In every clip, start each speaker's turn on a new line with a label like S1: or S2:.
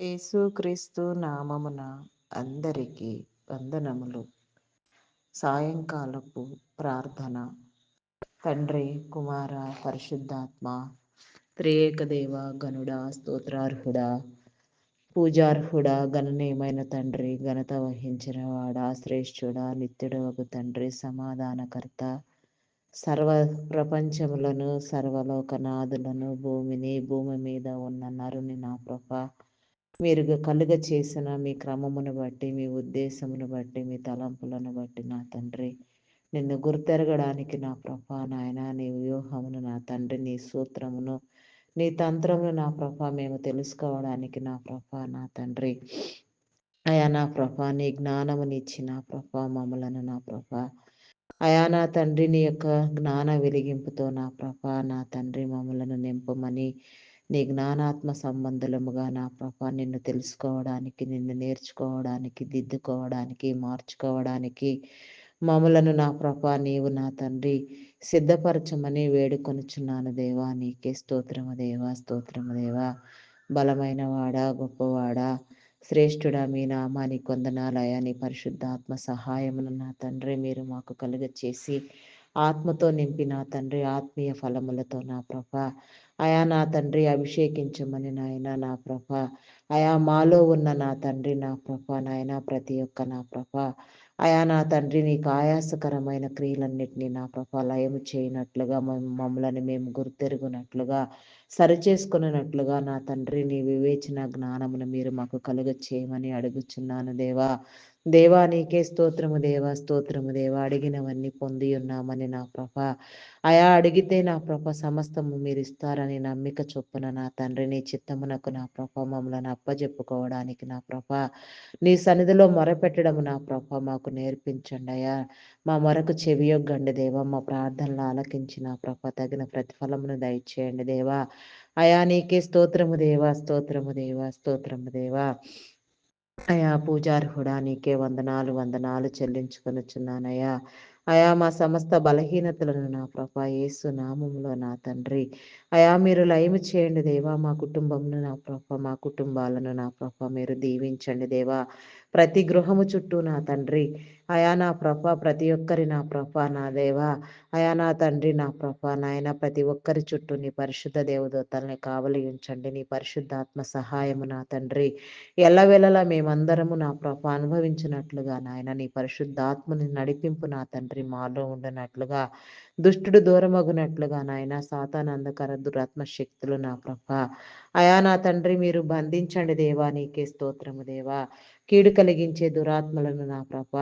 S1: యేసుక్రీస్తు నామమున అందరికీ వందనములు. సాయంకాలపు ప్రార్థన. తండ్రి, కుమార, పరిశుద్ధాత్మ త్రియేక దేవ గనుడా, స్తోత్రార్హుడా, పూజార్హుడా, గణనీయమైన తండ్రి, ఘనత వహించిన వాడా, శ్రేష్ఠుడా, నిత్యుడవగు తండ్రి, సమాధానకర్త, సర్వ ప్రపంచములను, సర్వలోకనాథులను, భూమిని, భూమి మీద ఉన్న నరుని నా ప్రభ మీరు కలుగ చేసిన మీ క్రమమును బట్టి, మీ ఉద్దేశమును బట్టి, మీ తలంపులను బట్టి నా తండ్రి, నిన్ను గుర్తెరగడానికి నా ప్రభా నాయన, నీ వ్యూహమును నా తండ్రి, నీ సూత్రమును, నీ తంత్రమును నా ప్రభా మేము తెలుసుకోవడానికి నా ప్రభా నా తండ్రి, అయా నా ప్రభా నీ జ్ఞానమునిచ్చి నా ప్రభా మమ్మలను నా ప్రభా అయా నా తండ్రి నీ యొక్క జ్ఞాన వెలిగింపుతో నా ప్రభా నా తండ్రి మమ్మలను నింపమని, నీ జ్ఞానాత్మ సంబంధులముగా నా ప్రభా నిన్ను తెలుసుకోవడానికి, నిన్ను నేర్చుకోవడానికి, దిద్దుకోవడానికి, మార్చుకోవడానికి మమ్మలను నా ప్రభా నీవు నా తండ్రి సిద్ధపరచమని వేడుకొనుచున్నాను దేవా. నీకే స్తోత్రము దేవా, స్తోత్రము దేవా. బలమైన వాడా, గొప్పవాడా, శ్రేష్ఠుడా, మీ నామానికి వందనాలయ. నీ పరిశుద్ధాత్మ సహాయమును నా తండ్రి మీరు మాకు కలుగ చేసి ఆత్మతో నింపి నా తండ్రి ఆత్మీయ ఫలములతో నా ప్రభ అయా నా తండ్రి అభిషేకించమని నాయన నా ప్రభ అయా మాలో ఉన్న నా తండ్రి నా ప్రభ నాయన ప్రతి ఒక్క నా ప్రభ అయా నా తండ్రి నీకు ఆయాసకరమైన క్రియలన్నిటినీ నా ప్రభ లయము చేయనట్లుగా మమ్మల్ని మేము గుర్తెరుగునట్లుగా సరిచేసుకున్నట్లుగా నా తండ్రి నీ వివేచన జ్ఞానమును మీరు మాకు కలుగ చేయమని అడుగుచున్నాను దేవా. దేవా నీకే స్తోత్రము దేవా, స్తోత్రము దేవా. అడిగినవన్నీ పొంది ఉన్నామని నా ప్రభ అయా అడిగితే నా ప్రభ సమస్తము మీరు ఇస్తారని నమ్మిక చొప్పున నా తండ్రి నీ చిత్తమునకు నా ప్రభ మమ్మల్ని అప్పజెప్పుకోవడానికి నా ప్రభ నీ సన్నిధిలో మొరపెట్టడము నా ప్రభ మాకు నేర్పించండి అయ్యా. మా మొరకు చెవియొగ్గండి దేవా. మా ప్రార్థనలు ఆలకించిన ప్రభ తగిన ప్రతిఫలమును దయచేయండి దేవా. అయా నీకే స్తోత్రము దేవా, స్తోత్రము దేవా, స్తోత్రము దేవా. అయా పూజార్హుడా నీకే వందనాలు వందనాలు చెల్లించుకొనుచున్నానయ్యా. అయా మా సమస్త బలహీనతలను నా ప్రభా యేసు నామములో నా తండ్రి అయా మీరు లయము చేయండి దేవా. మా కుటుంబమును నా ప్రభ మా కుటుంబాలను నా ప్రభ మీరు దీవించండి దేవా. ప్రతి గృహము చుట్టూ నా తండ్రి అయా నా ప్రభ ప్రతి ఒక్కరి నా ప్రభ నా దేవా అయా నా తండ్రి నా ప్రభ నాయన ప్రతి ఒక్కరి చుట్టూ నీ పరిశుద్ధ దేవదూతల్ని కావలి ఉంచండి. నీ పరిశుద్ధాత్మ సహాయము నా తండ్రి ఎల్లవేళలా మేమందరము నా ప్రభ అనుభవించినట్లుగా నాయన నీ పరిశుద్ధాత్మని నడిపింపు నా తండ్రి మాలో ఉండనట్లుగా, దుష్టుడు దూరమగునట్లుగా నాయన సాతాను అంధకార దురాత్మ శక్తులు నా ప్రభ అయా నా తండ్రి మీరు బంధించండి దేవా. నీకే స్తోత్రము దేవా. కీడు కలిగించే దురాత్మలను నా ప్రభ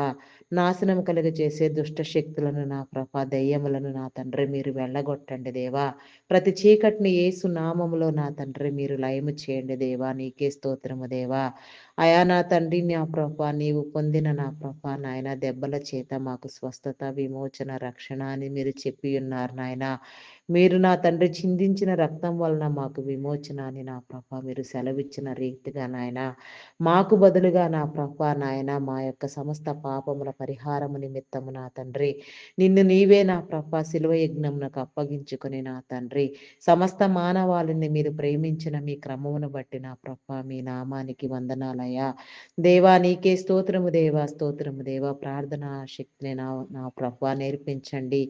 S1: నాశనం కలిగజేసే దుష్ట శక్తులను నా ప్రభ దయ్యములను నా తండ్రి మీరు వెళ్ళగొట్టండి దేవా. ప్రతి చీకటిని యేసు నామములో నా తండ్రి మీరు లయము చేయండి దేవా. నీకే స్తోత్రము దేవా. అయా నా తండ్రి నా ప్రభ నీవు పొందిన నా ప్రభ నాయన దెబ్బల చేత మాకు స్వస్థత, విమోచన, రక్షణ అని మీరు చెప్పి ఉన్నారు నాయన. మీరు నా తండ్రి చిందించిన రక్తం వలన మాకు విమోచన అని నా ప్రభ మీరు సెలవిచ్చిన రీతిగా నాయన మాకు బదులుగా నా ప్రభ నాయన మా యొక్క సమస్త పాపముల పరిహారము నిమిత్తము నా తండ్రి నిన్ను నీవే నా ప్రభ శిలువ యజ్ఞమునకు అప్పగించుకొని నా తండ్రి సమస్త మానవాళిని మీరు ప్రేమించిన మీ క్రమమును బట్టి నా ప్రభ మీ నామానికి వందనాలయ్యా. దేవా నీకే స్తోత్రము దేవా, స్తోత్రము దేవా. ప్రార్థన శక్తిని నా నా ప్రభ నేర్పించండి.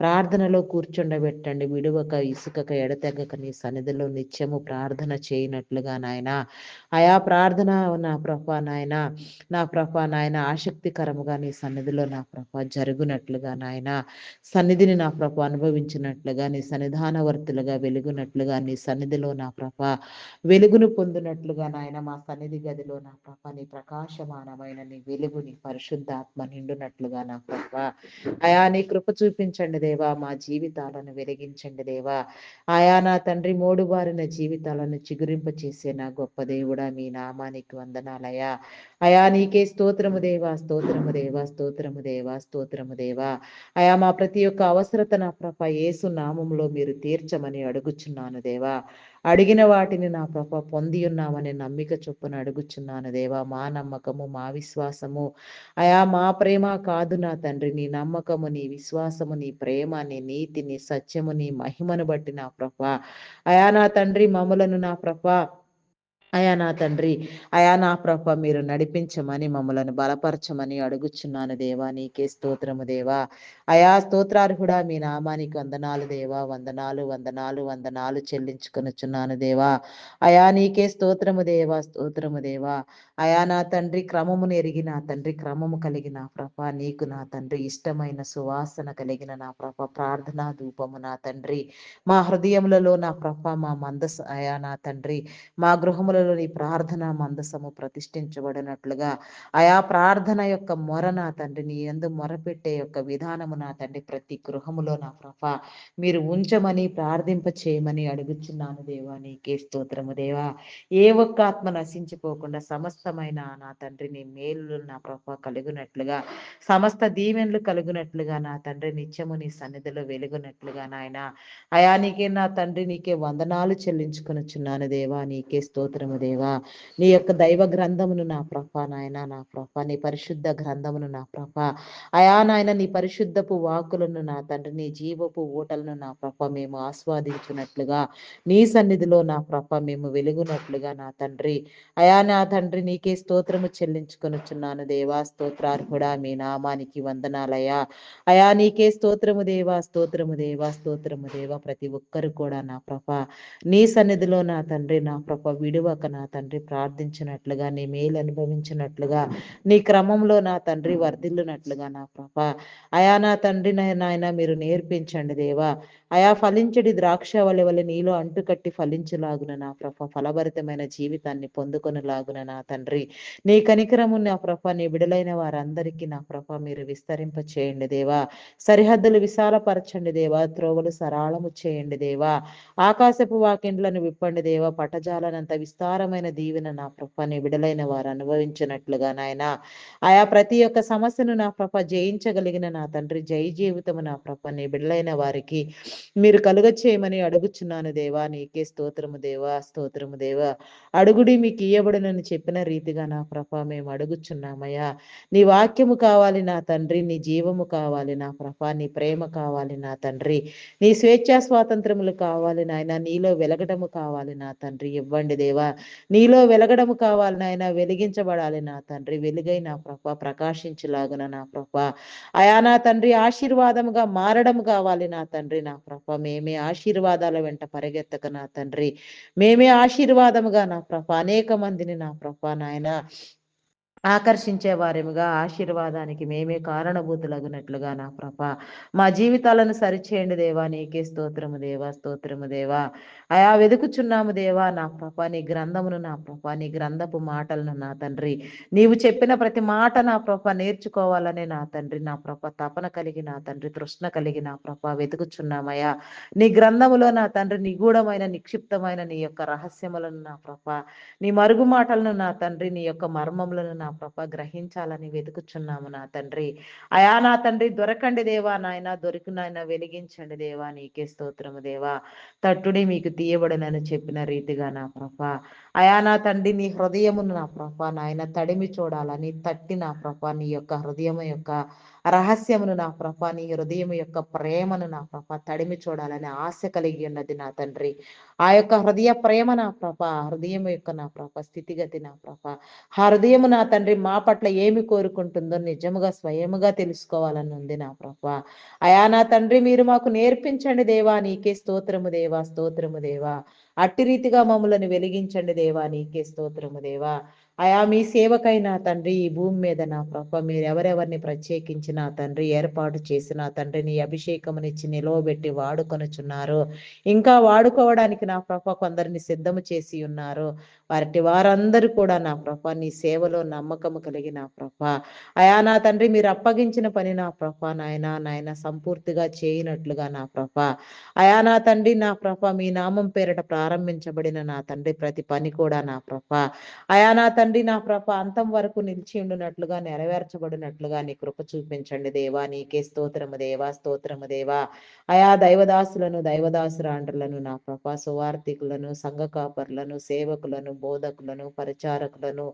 S1: ప్రార్థనలో కూర్చుండబెట్టండి. విడువక ఇసుకక ఎడతెగక నీ సన్నిధిలో నిత్యము ప్రార్థన చేయనట్లుగా నాయన అయా ప్రార్థన నా ప్రభ నాయన నా ప్రభ నాయన ఆసక్తికరముగా నీ సన్నిధిలో నా ప్రభ జరుగునట్లుగా నాయన సన్నిధిని నా ప్రభ అనుభవించినట్లుగా నీ సన్నిధానవర్తులుగా వెలుగునట్లుగా నీ సన్నిధిలో నా ప్రభ వెలుగును పొందినట్లుగా నాయన మా సన్నిధి గదిలో నా ప్రభ నీ ప్రకాశమానమైన నీ వెలుగు నీ పరిశుద్ధాత్మ నిండునట్లుగా నా ప్రభ అయా నీ కృప చూపించండి దేవా. మా జీవితాలను వెలిగించండి దేవా. ఆయా నా తండ్రి మోడుబారిన జీవితాలను చిగురింప చేసే నా గొప్ప దేవుడా మీ నామానికి వందనాలయ్యా. అయా నీకే స్తోత్రము దేవా, స్తోత్రము దేవా, స్తోత్రము దేవా, స్తోత్రము దేవా. అయా మా ప్రతి ఒక్క అవసరత నా ప్రభ యేసు నామములో మీరు తీర్చమని అడుగుచున్నాను దేవా. అడిగిన వాటిని నా ప్రభ పొంది ఉన్నామని నమ్మిక చొప్పున అడుగుచున్నాను దేవా. మా నమ్మకము మా విశ్వాసము అయా మా ప్రేమ కాదు నా తండ్రి నీ నమ్మకము నీ విశ్వాసము నీ ప్రేమ నీ నీతి నీ సత్యము నీ మహిమను బట్టి నా ప్రభ అయా నా తండ్రి మమ్ములను నా ప్రభ అయా నా తండ్రి, అయా నా ప్రభ మీరు నడిపించమని మమ్మలను బలపరచమని అడుగుచున్నాను దేవా. నీకే స్తోత్రము దేవా. అయా స్తోత్రార్హుడా, మీ నామానికి వందనాలు దేవా. వందనాలు వందనాలు వందనాలు చెల్లించుకొనుచున్నాను దేవా. అయా నీకే స్తోత్రము దేవా, స్తోత్రము దేవా. అయా నా తండ్రి, క్రమమును ఎరిగి నా తండ్రి, క్రమము కలిగిన ప్రభ, నీకు నా తండ్రి ఇష్టమైన సువాసన కలిగిన నా ప్రభ ప్రార్థనా ధూపము నా తండ్రి మా హృదయములలో నా ప్రభ, మా మందస అయా నా తండ్రి, మా గృహములలో నీ ప్రార్థన మందసము ప్రతిష్ఠించబడినట్లుగా ఆయా ప్రార్థన యొక్క మొర నా తండ్రి, నీ యందు మొరపెట్టే యొక్క విధానము నా తండ్రి ప్రతి గృహములో నా ప్రభ మీరు ఉంచమని ప్రార్థింప చేయమని అడుగుచున్నాను దేవా. నీకే స్తోత్రము దేవా. ఏ ఒక్క ఆత్మ నశించిపోకుండా సమస్తమైన నా తండ్రి నీ మేలు నా ప్రభ కలుగునట్లుగా, సమస్త దీవెనలు కలుగునట్లుగా నా తండ్రి నిత్యము నీ సన్నిధిలో వెలుగునట్లుగా నాయన అయా నీకే నా తండ్రి, నీకే వందనాలు చెల్లించుకొనుచున్నాను దేవా. నీకే స్తోత్రము దేవా. నీ యొక్క దైవ గ్రంథమును నా ప్రభ నాయన, నా ప్రభ నీ పరిశుద్ధ గ్రంథమును నా ప్రభ అయా నాయన, నీ పరిశుద్ధపు వాకులను నా తండ్రి, నీ జీవపు ఊటలను నా ప్రభ మేము ఆస్వాదించినట్లుగా, నీ సన్నిధిలో నా ప్రభ మేము వెలుగునట్లుగా నా తండ్రి అయా నా తండ్రి, నీకే స్తోత్రము చెల్లించుకొనుచున్నాను దేవా. స్తోత్రార్హుడా, మీ నామానికి వందనాలయ్యా. అయా నీకే స్తోత్రము దేవా, స్తోత్రము దేవా, స్తోత్రము దేవా. ప్రతి ఒక్కరు కూడా నా ప్రభ నీ సన్నిధిలో నా తండ్రి, నా ప్రభ విడువక నా తండ్రి ప్రార్థించినట్లుగా, నీ మేలు అనుభవించినట్లుగా, నీ క్రమంలో నా తండ్రి వర్ధిల్లునట్లుగా నా ప్రభ అయా నా తండ్రి నాయన మీరు నేర్పించండి దేవా. అయా ఫలించడి ద్రాక్షవల్లి వలె నీలో అంటుకట్టి ఫలించులాగున నా ప్రభ ఫలభరితమైన జీవితాన్ని పొందుకొనులాగున నా తండ్రి నీ కనికరము నా ప్రభ నీ విడులైన వారందరికీ నా ప్రభ మీరు విస్తరింప చేయండి దేవా. సరిహద్దులు విశాలపరచండి దేవా. త్రోవలు సరాళము చేయండి దేవా. ఆకాశపు వాకిండ్లను విప్పండి దేవా. పటజాలనంత విస్తారమైన దీవెన నా ప్రభ నీ విడులైన వారు అనుభవించినట్లుగా నాయన ఆయా ప్రతి ఒక్క సమస్యను నా ప్రభ జయించగలిగిన నా తండ్రి జై జీవితము నా ప్రభ నీ బిడ్డలైన వారికి మీరు కలుగ చేయమని అడుగుచున్నాను దేవా. నీకే స్తోత్రము దేవా, స్తోత్రము దేవా. అడుగుడి మీకు ఇయ్యబడునని చెప్పిన రీతిగా నా ప్రభ మేము అడుగుచున్నామయ్యా. నీ వాక్యము కావాలి నా తండ్రి, నీ జీవము కావాలి నా ప్రభ, నీ ప్రేమ కావాలి నా తండ్రి, నీ స్వేచ్ఛా స్వాతంత్రములు కావాలి నాయన, నీలో వెలగడము కావాలి నా తండ్రి. ఇవ్వండి దేవా. నీలో వెలగడము కావాలి నాయన, వెలిగించబడాలి నా తండ్రి, వెలుగై నా ప్రభ ప్రకాశించులాగున నా ప్రభ అయా నా తండ్రి ఆశీర్వాదముగా మారడం కావాలి నా తండ్రి, నా ప్రభ మేమే ఆశీర్వాదాల వెంట పరిగెత్తక నా తండ్రి, మేమే ఆశీర్వాదముగా నా ప్రభ అనేక మందిని నా ప్రభ నాయన ఆకర్షించే వారేముగా ఆశీర్వాదానికి మేమే కారణభూతులగునట్లుగా నా ప్రభ మా జీవితాలను సరిచేయండి దేవా. నీకే స్తోత్రము దేవా, స్తోత్రము దేవా. అయా వెతుకుచున్నాము దేవా నా ప్రభ నీ గ్రంథమును నా ప్రభ నీ గ్రంథపు మాటలను నా తండ్రి, నీవు చెప్పిన ప్రతి మాట నా ప్రభ నేర్చుకోవాలనే నా తండ్రి, నా ప్రభ తపన కలిగి నా తండ్రి, తృష్ణ కలిగి నా ప్రభ వెతుకుచున్నామయ్యా. నీ గ్రంథములో నా తండ్రి నిగూఢమైన నిక్షిప్తమైన నీ యొక్క రహస్యములను నా ప్రభ, నీ మరుగు మాటలను నా తండ్రి, నీ యొక్క మర్మములను నా ప్రభ గ్రహించాలని వెతుకుచున్నాము నా తండ్రి. అయా నా తండ్రి దొరకండి దేవా నాయన, దొరికినాయన వెలిగించండి దేవా. నీకే స్తోత్రము దేవా. తట్టుడి మీకు తీయబడనని చెప్పిన రీతిగా నా ప్రభ అయా నా తండ్రి, నీ హృదయమును నా ప్రభ నాయన తడిమి చూడాలని తట్టి నా ప్రభ నీ యొక్క హృదయం యొక్క రహస్యమును నా ప్రభ, నీ హృదయం యొక్క ప్రేమను నా ప్రభ తడిమి చూడాలని ఆశ కలిగి ఉన్నది నా తండ్రి. ఆ యొక్క హృదయ ప్రేమ నా ప్రభ, హృదయం యొక్క నా ప్రభ స్థితిగతి నా ప్రభ, హృదయము నా తండ్రి మా పట్ల ఏమి కోరుకుంటుందో నిజముగా స్వయముగా తెలుసుకోవాలని ఉంది నా ప్రభ. అయా నా తండ్రి మీరు మాకు నేర్పించండి దేవా. నీకే స్తోత్రము దేవా, స్తోత్రము దేవా. అట్టి రీతిగా మమ్మలను వెలిగించండి దేవా. నీకే స్తోత్రము దేవా. అయా మీ సేవకైనా తండ్రి ఈ భూమి మీద నా ప్రభ మీరు ఎవరెవరిని ప్రత్యేకించి నా తండ్రి ఏర్పాటు చేసిన తండ్రి నీ అభిషేకమునిచ్చి నిలవబెట్టి వాడుకొనుచున్నారు, ఇంకా వాడుకోవడానికి నా ప్రభ కొందరిని సిద్ధము చేసి ఉన్నారు. వారందరూ కూడా నా ప్రభ నీ సేవలో నమ్మకము కలిగి నా ప్రభ అయా నా తండ్రి మీరు అప్పగించిన పని నా ప్రభ నాయన నాయన సంపూర్తిగా చేయనట్లుగా నా ప్రభ అయా నా తండ్రి, నా ప్రభ మీ నామం పేరట ప్రారంభించబడిన నా తండ్రి ప్రతి పని కూడా నా ప్రభ అయా నా తండ్రి, నా ప్రభ అంతం వరకు నిలిచి ఉండునట్లుగా నెరవేర్చబడినట్లుగా నీ కృప చూపించండి దేవా. నీకే స్తోత్రము దేవా, స్తోత్రము దేవా. అయా దైవదాసులను దైవదాసురాండ్రులను నా ప్రభ సువార్థికులను సంఘ కాపర్లను సేవకులను బోధకులను పరిచారకులను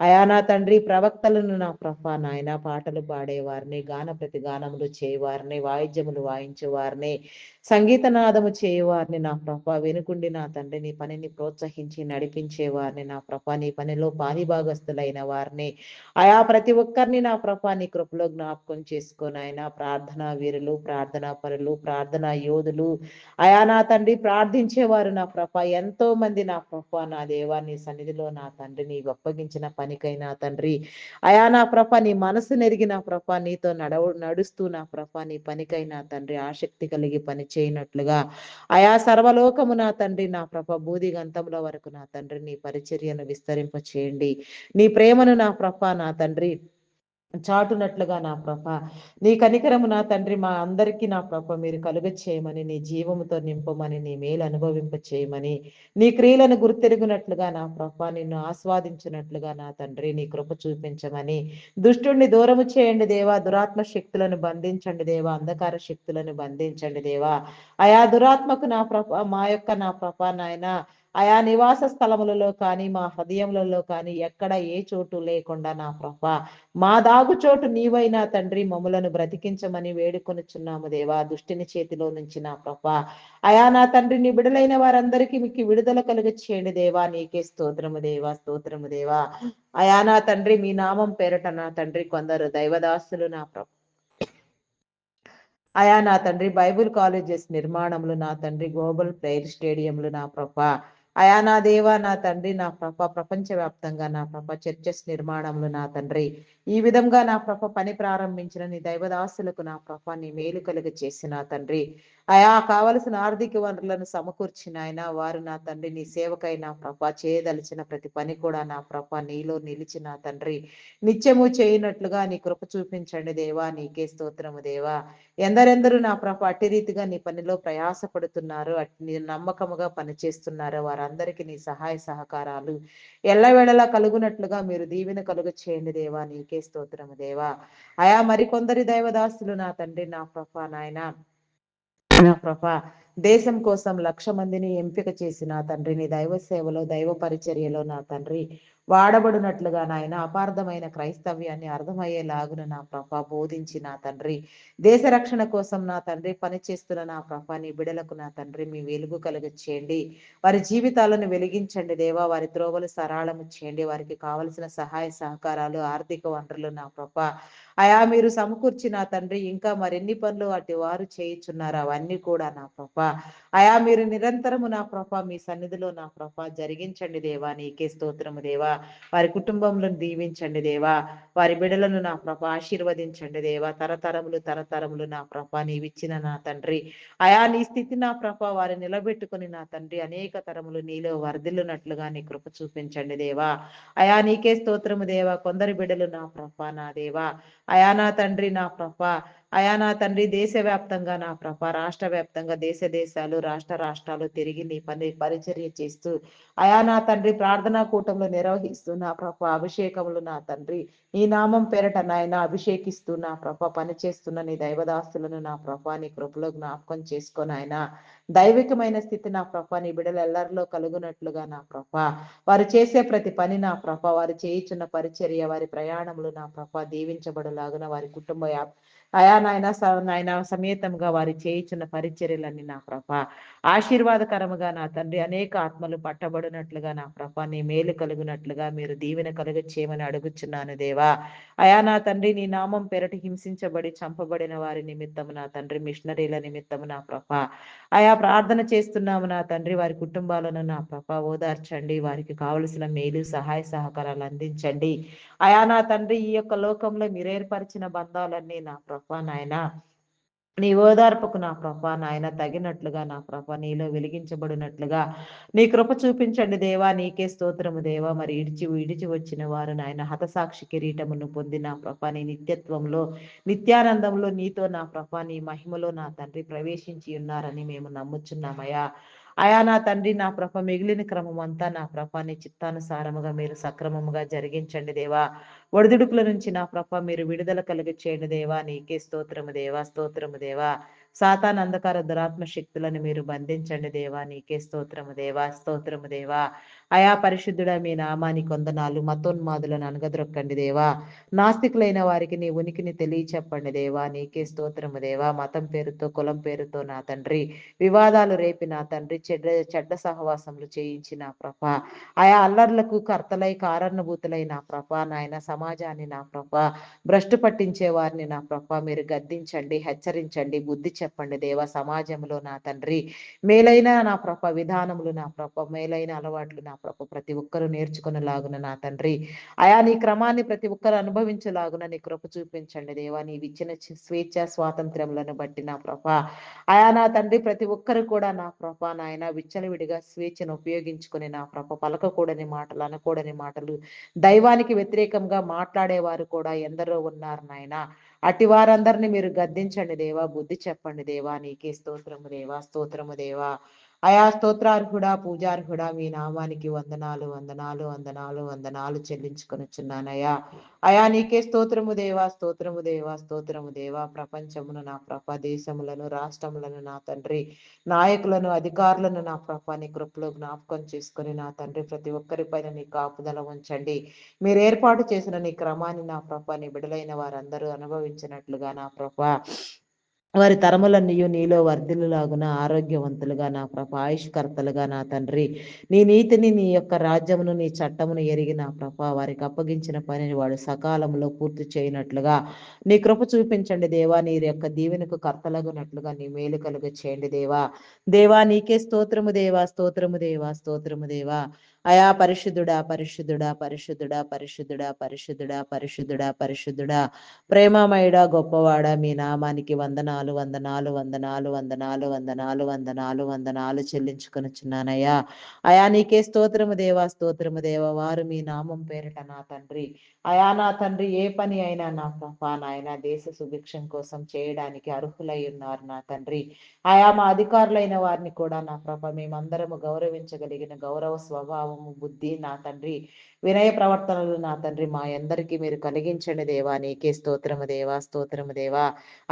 S1: అయా నా తండ్రి ప్రవక్తలను నా ప్రభ నాయన పాటలు పాడేవారిని గాన ప్రతి గానములు చేయవారిని వాయిద్యములు వాయించేవారిని సంగీతనాదము చేయవారిని నా ప్రభ వెనుకుండి నా తండ్రి నీ పనిని ప్రోత్సహించి నడిపించే వారిని నా ప్రభ, నీ పనిలో పాలిభాగస్తులైన వారిని ప్రతి ఒక్కరిని నా ప్రభ నీ కృపలో జ్ఞాపకం చేసుకొని ఆయన ప్రార్థనా వీరులు, ప్రార్థనా పరులు, ప్రార్థనా యోధులు నా తండ్రి ప్రార్థించేవారు నా ప్రభ ఎంతో మంది నా ప్రభ నా దేవా నీ సన్నిధిలో నా తండ్రి నీవు అప్పగించిన పనికైనా తండ్రి నా ప్రభ నీ మనసు నెరిగి నా ప్రభ నీతో నడుస్తూ నా ప్రభ నీ పనికైనా తండ్రి ఆసక్తి కలిగి పని చేయనట్లుగా సర్వలోకము నా తండ్రి నా ప్రభ బూది గంతముల వరకు నా తండ్రి నీ పరిచర్యను విస్తరింప చేయండి. నీ ప్రేమను నా ప్రభ నా తండ్రి చాటునట్లుగా నా ప్రభ నీ కనికరము నా తండ్రి మా అందరికీ నా ప్రభ మీరు కలుగ చేయమని, నీ జీవముతో నింపమని, నీ మేలు అనుభవింప చేయమని, నీ క్రియలను గుర్తెరుగునట్లుగా నా ప్రభ నిన్ను ఆస్వాదించినట్లుగా నా తండ్రి నీ కృప చూపించమని, దుష్టుణ్ణి దూరము చేయండి దేవా, దురాత్మ శక్తులను బంధించండి దేవా, అంధకార శక్తులను బంధించండి దేవా. దురాత్మకు నా ప్రభ మా యొక్క నా ప్రభ నాయన నివాస స్థలములలో కానీ మా హృదయములలో కానీ ఎక్కడ ఏ చోటు లేకుండా నా ప్రభ మా దాగు చోటు నీవైనా తండ్రి మమ్ములను బ్రతికించమని వేడుకొనుచున్నాము దేవా, దుష్టిని చేతిలో నుంచి నా ప్రభ నా తండ్రి నీ బిడలైన వారందరికీ మీకు విడుదల కలుగ చేయండి దేవా, నీకే స్తోత్రము దేవా, స్తోత్రము దేవా. నా తండ్రి మీ నామం పేరట నా తండ్రి కొందరు దైవదాసులు నా ప్రభ నా తండ్రి బైబుల్ కాలేజెస్ నిర్మాణములు నా తండ్రి గ్లోబల్ ప్రేయర్ స్టేడియంలు నా ప్రభ నా దేవ నా తండ్రి నా ప్రభ ప్రపంచవ్యాప్తంగా నా ప్రభ చర్చెస్ నిర్మాణములు నా తండ్రి ఈ విధంగా నా ప్రభ పని ప్రారంభించిన నీ దైవదాసులకు నా ప్రభ నీ మేలు కలుగ చేసిన తండ్రి కావలసిన ఆర్థిక వనరులను సమకూర్చిన ఆయన వారు నా తండ్రి నీ సేవకై నా ప్రభ చేయదలిచిన ప్రతి పని కూడా నా ప్రభ నీలో నిలిచిన తండ్రి నిత్యము చేయనట్లుగా నీ కృప చూపించండి దేవా, నీకే స్తోత్రము దేవా. ఎందరెందరూ నా ప్రభ అట్టి రీతిగా నీ పనిలో ప్రయాసపడుతున్నారు, నీ నమ్మకముగా పనిచేస్తున్నారు వారందరికీ నీ సహాయ సహకారాలు ఎల్లవేళలా కలుగునట్లుగా మీరు దీవెన కలుగ చేయండి దేవా, నీకే స్తోత్రము దేవా. మరికొందరి దైవదాసులు నా తండ్రి నా ప్రభ నాయన నా ప్రభ దేశం కోసం 1,00,000 మందిని ఎంపిక చేసిన తండ్రి నీ దైవ సేవలో దైవ పరిచర్యలో నా తండ్రి వాడబడినట్లుగా నాయన అపార్థమైన క్రైస్తవ్యాన్ని అర్థమయ్యేలాగున నా ప్రభ బోధించి నా తండ్రి దేశ రక్షణ కోసం నా తండ్రి పనిచేస్తున్న నా ప్రభ నీ బిడలకు నా తండ్రి మీ వెలుగు కలుగ చేయండి, వారి జీవితాలను వెలిగించండి దేవా, వారి త్రోవలు సరాళము చేయండి, వారికి కావలసిన సహాయ సహకారాలు ఆర్థిక వనరులు నా ప్రభ మీరు సమకూర్చి నా తండ్రి ఇంకా మరెన్ని పనులు అటు వారు చేయుచున్నారు అవన్నీ కూడా నా ప్రభ మీరు నిరంతరము నా ప్రభ మీ సన్నిధిలో నా ప్రభ జరిగించండి దేవా, నీకే స్తోత్రము దేవా. వారి కుటుంబంలో దీవించండి దేవా, వారి బిడలను నా ప్రభ ఆశీర్వదించండి దేవా, తరతరములు తరతరములు నా ప్రభ నీవిచ్చిన నా తండ్రి నీ స్థితి నా ప్రభ వారి నిలబెట్టుకుని నా తండ్రి అనేక తరములు నీలో వర్ధిల్లునట్లుగా నీ కృప చూపించండి దేవా. నీకే స్తోత్రము దేవా. కొందరి బిడలు నా ప్రభ నా దేవా నా తండ్రి నా ప్రభ నా తండ్రి దేశవ్యాప్తంగా నా ప్రభ రాష్ట్ర వ్యాప్తంగా దేశ దేశాలు రాష్ట్ర రాష్ట్రాలు తిరిగి నీ పని పరిచర్య చేస్తూ నా తండ్రి ప్రార్థనా కూటంలో నిర్వహిస్తూ నా ప్రభ అభిషేకములు నా తండ్రి నీ నామం పేరట నాయన అభిషేకిస్తూ నా ప్రభ పనిచేస్తున్న నీ దైవదాస్తులను నా ప్రభ నీ కృపలో జ్ఞాపకం చేసుకొని ఆయన దైవికమైన స్థితి నా ప్రభ నీ బిడలు ఎల్లరిలో కలుగునట్లుగా నా ప్రభ వారు చేసే ప్రతి పని నా ప్రభ వారు చేయుచున్న పరిచర్య వారి ప్రయాణములు నా ప్రభ దీవించబడులాగున వారి కుటుంబ నాయన సమేతంగా వారి చేయుచున్న పరిచర్యలన్నీ నా ప్రభ ఆశీర్వాదకరముగా నా తండ్రి అనేక ఆత్మలు పట్టబడినట్లుగా నా ప్రభ నీ మేలు కలుగునట్లుగా మీరు దీవెన కలుగ చేయమని అడుగుచున్నాను దేవా. నా తండ్రి నీ నామం పెరటి హింసించబడి చంపబడిన వారి నిమిత్తము నా తండ్రి మిషనరీల నిమిత్తము నా ప్రభ ప్రార్థన చేస్తున్నాము నా తండ్రి వారి కుటుంబాలను నా ప్రభ ఓదార్చండి, వారికి కావలసిన మేలు సహాయ సహకారాలు అందించండి. నా తండ్రి ఈ యొక్క లోకంలో మీరు ఏర్పరిచిన బంధాలన్నీ నా ప్రభ నాయన నీ ఓదార్పుకు నా ప్రభ నాయన తగినట్లుగా నా ప్రభ నీలో వెలిగించబడినట్లుగా నీ కృప చూపించండి దేవా, నీకే స్తోత్రము దేవా. మరి విడిచి వచ్చిన వారు నాయన హతసాక్షి కిరీటమును పొంది నా ప్రభ నీ నిత్యత్వంలో నిత్యానందంలో నీతో నా ప్రభ నీ మహిమలో నా తండ్రి ప్రవేశించి ఉన్నారని మేము నమ్ముచున్నామయ్యా. నా తండ్రి నా ప్రభ మిగిలిన క్రమం అంతా నా ప్రభ నీ చిత్తానుసారముగా మీరు సక్రమముగా జరిగించండి దేవా. ఒడిదుడుకుల నుంచి నా ప్రభ మీరు విడుదల కలిగ చేయండి దేవా, నీకే స్తోత్రము దేవా, స్తోత్రము దేవా. సాతాన్ అంధకార దురాత్మ శక్తులను మీరు బంధించండి దేవా, నీకే స్తోత్రము దేవా, స్తోత్రము దేవా. అయా పరిశుద్ధుడా మీ నామానికి వందనాలు. మతోన్మాదులను అనగదొక్కండి దేవా. నాస్తికులైన వారికి నీ ఉనికిని తెలియచెప్పండి దేవా. నీకే స్తోత్రము దేవా. మతం పేరుతో, కులం పేరుతో నా తండ్రి వివాదాలు రేపి నా తండ్రి చెడ్డ సహవాసములు చేయించి నా ప్రభ ఆయా అల్లర్లకు కర్తలై కారణభూతులై నా ప్రభ నాయన సమాజాన్ని నా ప్రభ భ్రష్టు పట్టించే వారిని నా ప్రభ మీరు గద్దించండి, హెచ్చరించండి, బుద్ధి చెప్పండి దేవా. సమాజంలో నా తండ్రి మేలైన నా ప్రభ విధానములు నా ప్రభ మేలైన అలవాట్లు నా ప్రభ ప్రతి ఒక్కరూ నేర్చుకునేలాగున నా తండ్రి అయా నీ క్రమాన్ని ప్రతి ఒక్కరు అనుభవించేలాగున నీ కృప చూపించండి దేవా. నీవిచ్చిన స్వేచ్ఛ స్వాతంత్ర్యములను బట్టి నా ప్రభ అయా నా తండ్రి ప్రతి ఒక్కరు కూడా నా ప్రభ నాయన విచ్చలవిడిగా స్వేచ్ఛను ఉపయోగించుకుని నా ప్రభ పలకకూడని మాటలు, అనకూడని మాటలు, దైవానికి వ్యతిరేకంగా మాట్లాడేవారు కూడా ఎందరో ఉన్నారు నాయన. అట్టి వారందరిని మీరు గద్దించండి దేవా. బుద్ధి చెప్పండి దేవా. నీకే స్తోత్రము దేవా, స్తోత్రము దేవా. అయా స్తోత్రార్హుడా, పూజార్హుడా మీ నామానికి వందనాలు, వందనాలు, వందనాలు, వందనాలు చెల్లించుకొనుచున్నానయ్యా. అయా నీకే స్తోత్రము దేవా, స్తోత్రము దేవా, స్తోత్రము దేవా. ప్రపంచమును నా ప్రభ దేశములను, రాష్ట్రములను నా తండ్రి నాయకులను, అధికారులను నా ప్రభ నీ కృపలో జ్ఞాపకం చేసుకొని నా తండ్రి ప్రతి ఒక్కరి పైన నీ కాపుదల ఉంచండి. మీరు ఏర్పాటు చేసిన నీ క్రమాన్ని నా ప్రభ నీ బిడలైన వారందరూ అనుభవించినట్లుగా నా ప్రభ వారి తరములన్నీయు నీలో వర్ధిల్లులాగున ఆరోగ్యవంతులుగా నా ప్రభ ఆయుష్కర్తలుగా నా తండ్రి నీ నీతిని, నీ యొక్క రాజ్యమును, నీ చట్టమును ఎరిగి నా ప్రభ వారికి అప్పగించిన పనిని వాడు సకాలంలో పూర్తి చేయనట్లుగా నీ కృప చూపించండి దేవా. నీ యొక్క దీవెనకు కర్తలగునట్లుగా నీ మేలు కలుగ చేయండి దేవా. దేవా నీకే స్తోత్రము దేవా, స్తోత్రము దేవా, స్తోత్రము దేవా. అయా పరిశుద్ధుడా, పరిశుద్ధుడా, పరిశుద్ధుడా, పరిశుద్ధుడా, పరిశుద్ధుడా, పరిశుద్ధుడా, పరిశుద్ధుడా, ప్రేమమయుడా, గొప్పవాడా మీ నామానికి వందనాలు, వందనాలు, వందనాలు, వందనాలు, వందనాలు, వందనాలు, వందనాలు చెల్లించుకొనుచున్నానయ్యా. అయా నీకే స్తోత్రము దేవా, స్తోత్రము దేవా. వారు మీ నామం పేరిట నా తండ్రి అయా నా తండ్రి ఏ పని అయినా నా ప్రభా నాయన దేశ సుభిక్షం కోసం చేయడానికి అర్హులై ఉన్నారు నా తండ్రి. ఆయా మా అధికారులైన వారిని కూడా నా ప్రభ మేమందరము గౌరవించగలిగిన గౌరవ స్వభావము, బుద్ధి నా తండ్రి వినయ ప్రవర్తనలు నా తండ్రి మా అందరికీ మీరు కలిగించండి దేవా. నీకే స్తోత్రము దేవా, స్తోత్రము దేవా.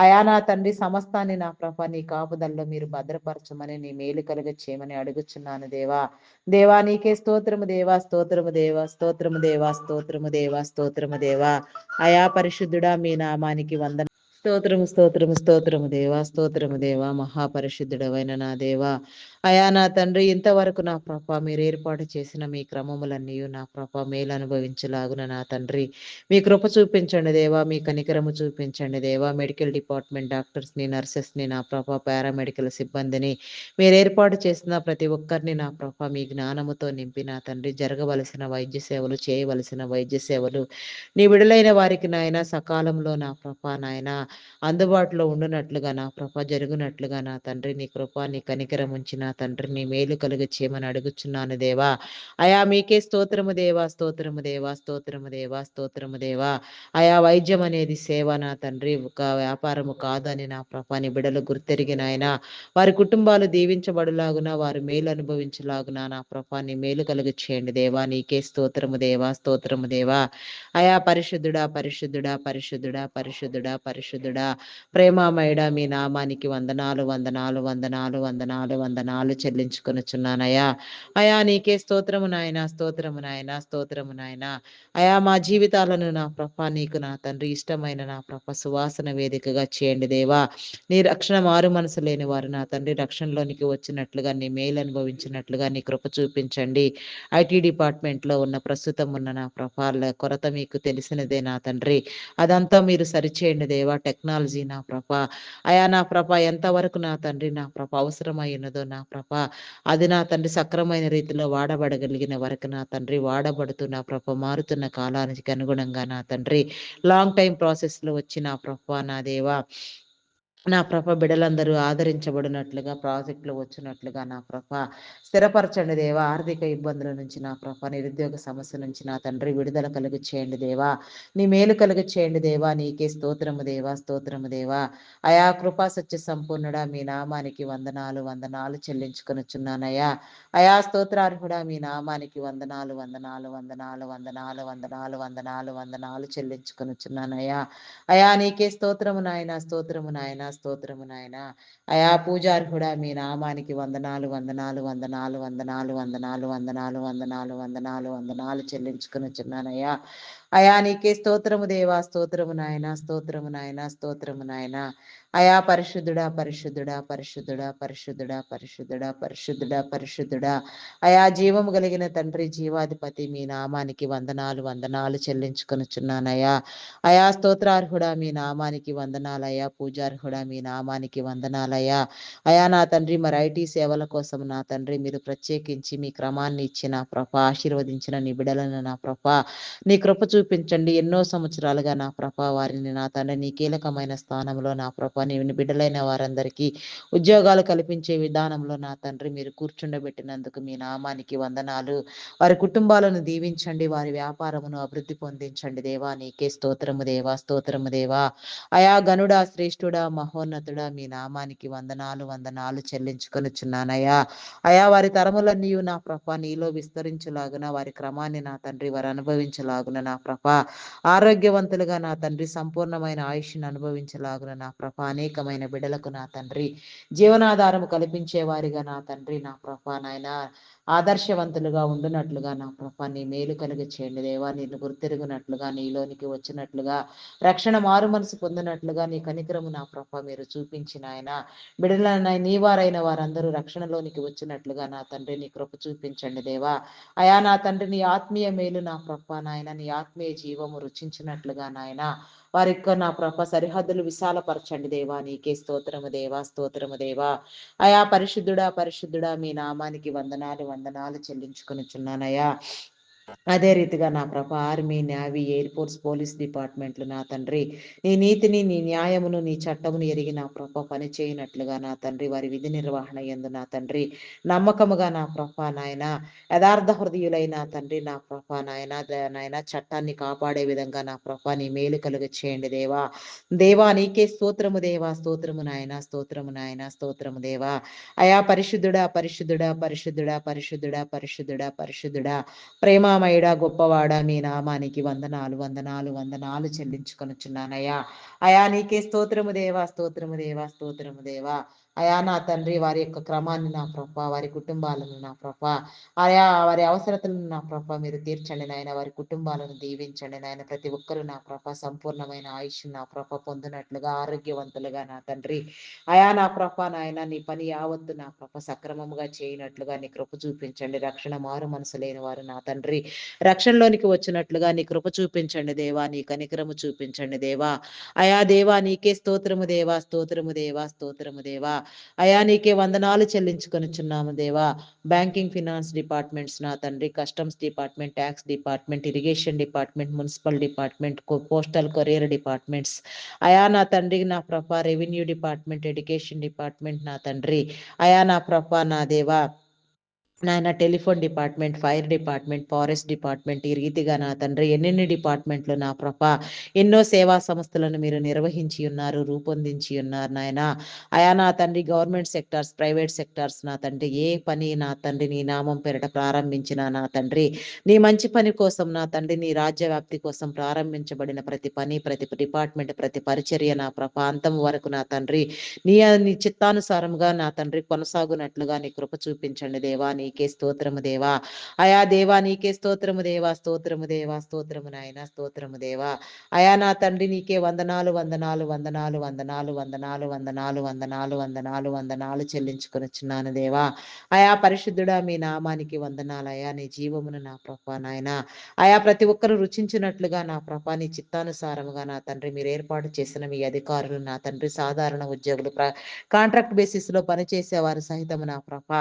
S1: అయా నా తండ్రి సమస్తాన్ని నా ప్రభ నీ కాపుదల్లో మీరు భద్రపరచమని నీ మేలు కలుగ చేయమని అడుగుచున్నాను దేవా. దేవా నీకే స్తోత్రము దేవా, స్తోత్రము దేవా, స్తోత్రము దేవా, స్తోత్రము దేవా, స్తోత్రము దేవా. అయా పరిశుద్ధుడా మీ నామానికి వందన స్తోత్రము, స్తోత్రము, స్తోత్రము దేవా, స్తోత్రము దేవా. మహాపరిశుద్ధుడవైన నా దేవా. అయా నా తండ్రి ఇంతవరకు నా ప్రభ మీరు ఏర్పాటు చేసిన మీ క్రమములన్నీ నా ప్రభ మేలు అనుభవించలాగున నా తండ్రి మీ కృప చూపించండి దేవా. మీ కనికరము చూపించండి దేవా. మెడికల్ డిపార్ట్మెంట్ డాక్టర్స్ని, నర్సెస్ని నా ప్రభ పారామెడికల్ సిబ్బందిని మీరు ఏర్పాటు చేసిన ప్రతి ఒక్కరిని నా ప్రభ మీ జ్ఞానముతో నింపి నా తండ్రి జరగవలసిన వైద్య సేవలు, చేయవలసిన వైద్య సేవలు నీ విడులైన వారికి నాయన సకాలంలో నా ప్రభ నాయన అందుబాటులో ఉండునట్లుగా నా ప్రభ జరుగునట్లుగా నా తండ్రి నీ కృప నీ కనికరం ఉంచి నా తండ్రి నీ మేలు కలుగ చేయమని అడుగుచున్నాను దేవా. అయా మీకే స్తోత్రము దేవా, స్తోత్రము దేవా, స్తోత్రము దేవా, స్తోత్రము దేవా. అయా వైద్యం అనేది సేవ నా తండ్రి ఒక వ్యాపారము కాదని నా ప్రభ నీ బిడలు గుర్తెరిగిన ఆయన వారి కుటుంబాలు దీవించబడులాగున వారు మేలు అనుభవించలాగున నా ప్రభ నీ మేలు కలుగ చేయండి దేవా. నీకే స్తోత్రము దేవా, స్తోత్రము దేవా. అయా పరిశుద్ధుడా, పరిశుద్ధుడా, పరిశుద్ధుడా, పరిశుద్ధుడా, పరిశుద్ధుడా, ప్రేమామయుడా మీ నామానికి వందనాలు, వందనాలు, వందనాలు, వందనాలు, వందనాలు చెల్లించుకొనుచున్నానయ్యా. అయా నీకే స్తోత్రము నాయన, స్తోత్రము నాయన, స్తోత్రము నాయన. అయా మా జీవితాలను నా ప్రభ నీకు నా తండ్రి ఇష్టమైన నా ప్రభ సువాసన వేదికగా చేయండి దేవా. నీ రక్షణ మారు మనసు లేని వారు నా తండ్రి రక్షణలోనికి వచ్చినట్లుగా నీ మేలు అనుభవించినట్లుగా నీ కృప చూపించండి. ఐటీ డిపార్ట్మెంట్లో ఉన్న ప్రస్తుతం ఉన్న నా ప్రభాల కొరత మీకు తెలిసినదే నా తండ్రి. అదంతా మీరు సరిచేయండి దేవా. టెక్నాలజీ నా ప్రభ అయా నా ప్రభ ఎంతవరకు నా తండ్రి నా ప్రభ అవసరమైనదో నా ప్రభ అది నా తండ్రి సక్రమైన రీతిలో వాడబడగలిగిన వరకు నా తండ్రి వాడబడుతూ నా ప్రభ మారుతున్న కాలానికి అనుగుణంగా నా తండ్రి లాంగ్ టైం ప్రాసెస్లో వచ్చి నా ప్రభ నా దేవా నా ప్రభ బిడలందరూ ఆదరించబడినట్లుగా ప్రాజెక్టులు వచ్చినట్లుగా నా ప్రభ స్థిరపరచండి దేవా. ఆర్థిక ఇబ్బందుల నుంచి నా ప్రభ నిరుద్యోగ సమస్య నుంచి నా తండ్రి విడుదల కలుగు చేయండి దేవా. నీ మేలు కలుగు చేయండి దేవా. నీకే స్తోత్రము దేవా, స్తోత్రము దేవా. అయా కృపా సత్య సంపూర్ణుడా మీ నామానికి వందనాలు, వందనాలు చెల్లించుకొనుచున్నానయ్యా. అయా స్తోత్రార్హుడా మీ నామానికి వందనాలు, వందనాలు, వందనాలు, వందనాలు, వందనాలు, వందనాలు, వందనాలు చెల్లించుకొనుచున్నానయ్యా. అయా నీకే స్తోత్రము నాయన, స్తోత్రము నాయన, స్తోత్రము నాయన. అయా పూజార్హుడా మీ నామానికి వందనాలు వందనాలు వందనాలు వందనాలు వందనాలు వందనాలు వందనాలు వందనాలు వందనాలు చెల్లించుకొనుచున్నానయ్యా. అయా నీకే స్తోత్రము దేవా, స్తోత్రము నాయన, స్తోత్రము నాయన, స్తోత్రము నాయన. అయా పరిశుద్ధుడా పరిశుద్ధుడా పరిశుద్ధుడా పరిశుద్ధుడా పరిశుద్ధుడా పరిశుద్ధుడా పరిశుద్ధుడా. అయా జీవము కలిగిన తండ్రి, జీవాధిపతి మీ నామానికి వందనాలు వందనాలు చెల్లించుకొనుచున్నానయ్యా. అయా స్తోత్రార్హుడా మీ నామానికి వందనాలయ్యా. పూజార్హుడా మీ నామానికి వందనాలయ్యా. అయా నా తండ్రి, మరి ఐటీ సేవల కోసం నా తండ్రి మీరు ప్రత్యేకించి మీ క్రమాన్ని ఇచ్చి నా ప్రభ ఆశీర్వదించిన నీ బిడలను నా ప్రభ నీ కృప చూపించండి. ఎన్నో సంవత్సరాలుగా నా ప్రభ వారిని నా తండ్రి నీ కీలకమైన స్థానంలో నా ప్రభ నీ బిడ్డలైన వారందరికీ ఉద్యోగాలు కల్పించే విధానంలో నా తండ్రి మీరు కూర్చుండబెట్టినందుకు మీ నామానికి వందనాలు. వారి కుటుంబాలను దీవించండి, వారి వ్యాపారమును అభివృద్ధి పొందించండి దేవా. నీకే స్తోత్రము దేవా, స్తోత్రము దేవా. అయా గనుడా, శ్రేష్ఠుడా, మహోన్నతుడా మీ నామానికి వందనాలు వందనాలు చెల్లించుకొనుచున్నానయ్యా. అయా వారి తరములన్నీ నా ప్రభ నీలో విస్తరించులాగున, వారి క్రమాన్ని నా తండ్రి వారు అనుభవించలాగున నా ప్రభ ఆరోగ్యవంతులుగా నా తండ్రి సంపూర్ణమైన ఆయుష్ను అనుభవించలాగున నా ప్రభ అనేకమైన బిడలకు నా తండ్రి జీవనాధారము కల్పించే వారిగా నా తండ్రి నా ప్రభ నాయన ఆదర్శవంతులుగా ఉండునట్లుగా నా ప్రభ నీ మేలు కలిగి చేయండి దేవా. నిన్ను గుర్తెరుగునట్లుగా, నీలోనికి వచ్చినట్లుగా, రక్షణ మారు మనసు పొందినట్లుగా నీ కనికరము నా ప్రభ మీరు చూపించిన ఆయన బిడలైన నీ వారైన వారందరూ రక్షణలోనికి వచ్చినట్లుగా నా తండ్రి నీ కృప చూపించండి దేవా. అయా నా తండ్రి నీ ఆత్మీయ మేలు నా ప్రభ నాయన, నీ ఆత్మీయ జీవము రుచించినట్లుగా నాయన వారి యొక్క నా ప్రభ సరిహద్దులు విశాలపరచండి దేవా. నీకే స్తోత్రము దేవా, స్తోత్రము దేవా. అయా పరిశుద్ధుడా పరిశుద్ధుడా మీ నామానికి వందనాలు వందనాలు చెల్లించుకొనుచున్నానయ్యా. అదే రీతిగా నా ప్రభ army, navy, air force, police డిపార్ట్మెంట్లు నా తండ్రి నీ నీతిని, నీ న్యాయమును, నీ చట్టమును ఎరిగి నా ప్రభ పని చేయనట్లుగా నా తండ్రి వారి విధి నిర్వహణ యందు నా తండ్రి నమ్మకముగా నా ప్రభ నాయన యథార్థ హృదయులైన తండ్రి నా ప్రభ నాయన చట్టాన్ని కాపాడే విధంగా నా ప్రభ నీ మేలు కలుగ చేయండి దేవా. దేవా నీకే స్తోత్రము దేవా, స్తోత్రము నాయన, స్తోత్రము నాయన, స్తోత్రము దేవా. అయా పరిశుద్ధుడా పరిశుద్ధుడా పరిశుద్ధుడా పరిశుద్ధుడా పరిశుద్ధుడా పరిశుద్ధుడా ప్రేమామయుడా గొప్పవాడా మీ నామానికి వందనాలు వందనాలు వందనాలు చెల్లించుకొనుచున్నానయ్యా. అయా నీకే స్తోత్రము దేవా, స్తోత్రము దేవా, స్తోత్రము దేవా. అయా నా తండ్రి వారి యొక్క క్రమాన్ని నా ప్రభ, వారి కుటుంబాలను నా ప్రభ, ఆయా వారి అవసరతలను నా ప్రభ మీరు తీర్చండి నాయన. వారి కుటుంబాలను దీవించండి నాయన. ప్రతి ఒక్కరు నా ప్రభ సంపూర్ణమైన ఆయుష్ నా ప్రభ పొందినట్లుగా, ఆరోగ్యవంతులుగా నా తండ్రి అయా నా ప్రభ నాయన నీ పని యావత్తు నా ప్రభ సక్రమముగా చేయనట్లుగా నీ కృప చూపించండి. రక్షణ మారు మనసు లేని వారు నా తండ్రి రక్షణలోనికి వచ్చినట్లుగా నీ కృప చూపించండి దేవా. నీ కనికరము చూపించండి దేవా. అయా దేవా నీకే స్తోత్రము దేవా, స్తోత్రము దేవా, స్తోత్రము దేవా. అయా నీకే వందనాలు చెల్లించుకొనుచున్నాము దేవా. బ్యాంకింగ్, ఫినాన్స్ డిపార్ట్మెంట్స్ నా తండ్రి, customs department, tax department, irrigation department, municipal department, postal courier departments అయా నా తండ్రి నా ప్రభ రెవెన్యూ డిపార్ట్మెంట్, ఎడ్యుకేషన్ డిపార్ట్మెంట్ నా తండ్రి అయా నా ప్రభ నా దేవా నాయన telephone department, fire department, forest department ఈ రీతిగా నా తండ్రి ఎన్నెన్ని డిపార్ట్మెంట్లు నా ప్రభ ఎన్నో సేవా సంస్థలను మీరు నిర్వహించి ఉన్నారు, రూపొందించి ఉన్నారు నాయన. అయా నా తండ్రి గవర్నమెంట్ సెక్టార్స్, ప్రైవేట్ సెక్టార్స్ నా తండ్రి ఏ పని నా తండ్రి నీ నామం పేరిట ప్రారంభించిన నా తండ్రి నీ మంచి పని కోసం నా తండ్రి నీ రాజ్య వ్యాప్తి కోసం ప్రారంభించబడిన ప్రతి పని, ప్రతి డిపార్ట్మెంట్, ప్రతి పరిచర్య నా ప్రభ అంతం వరకు నా తండ్రి నీ నీ చిత్తానుసారంగా నా తండ్రి కొనసాగునట్లుగా నీ కృప చూపించండి దేవా. నీకే స్తోత్రము దేవా. అయా దేవా నీకే స్తోత్రము దేవా, స్తోత్రము దేవా, స్తోత్రము నాయన, స్తోత్రము దేవా. అయా నా తండ్రి నీకే వందనాలు వందనాలు వందనాలు వందనాలు వందనాలు వందనాలు వందనాలు వందనాలు వందనాలు చెల్లించుకొనుచున్నాను దేవా. అయా పరిశుద్ధుడా మీ నామానికి వందనాలు. అయా నీ జీవమును నా ప్రభ నాయన అయా ప్రతి ఒక్కరు రుచించినట్లుగా నా ప్రభ నీ చిత్తానుసారముగా నా తండ్రి మీరు ఏర్పాటు చేసిన మీ అధికారులు నా తండ్రి సాధారణ ఉద్యోగులు కాంట్రాక్ట్ బేసిస్ లో పనిచేసేవారు సహితము నా ప్రభ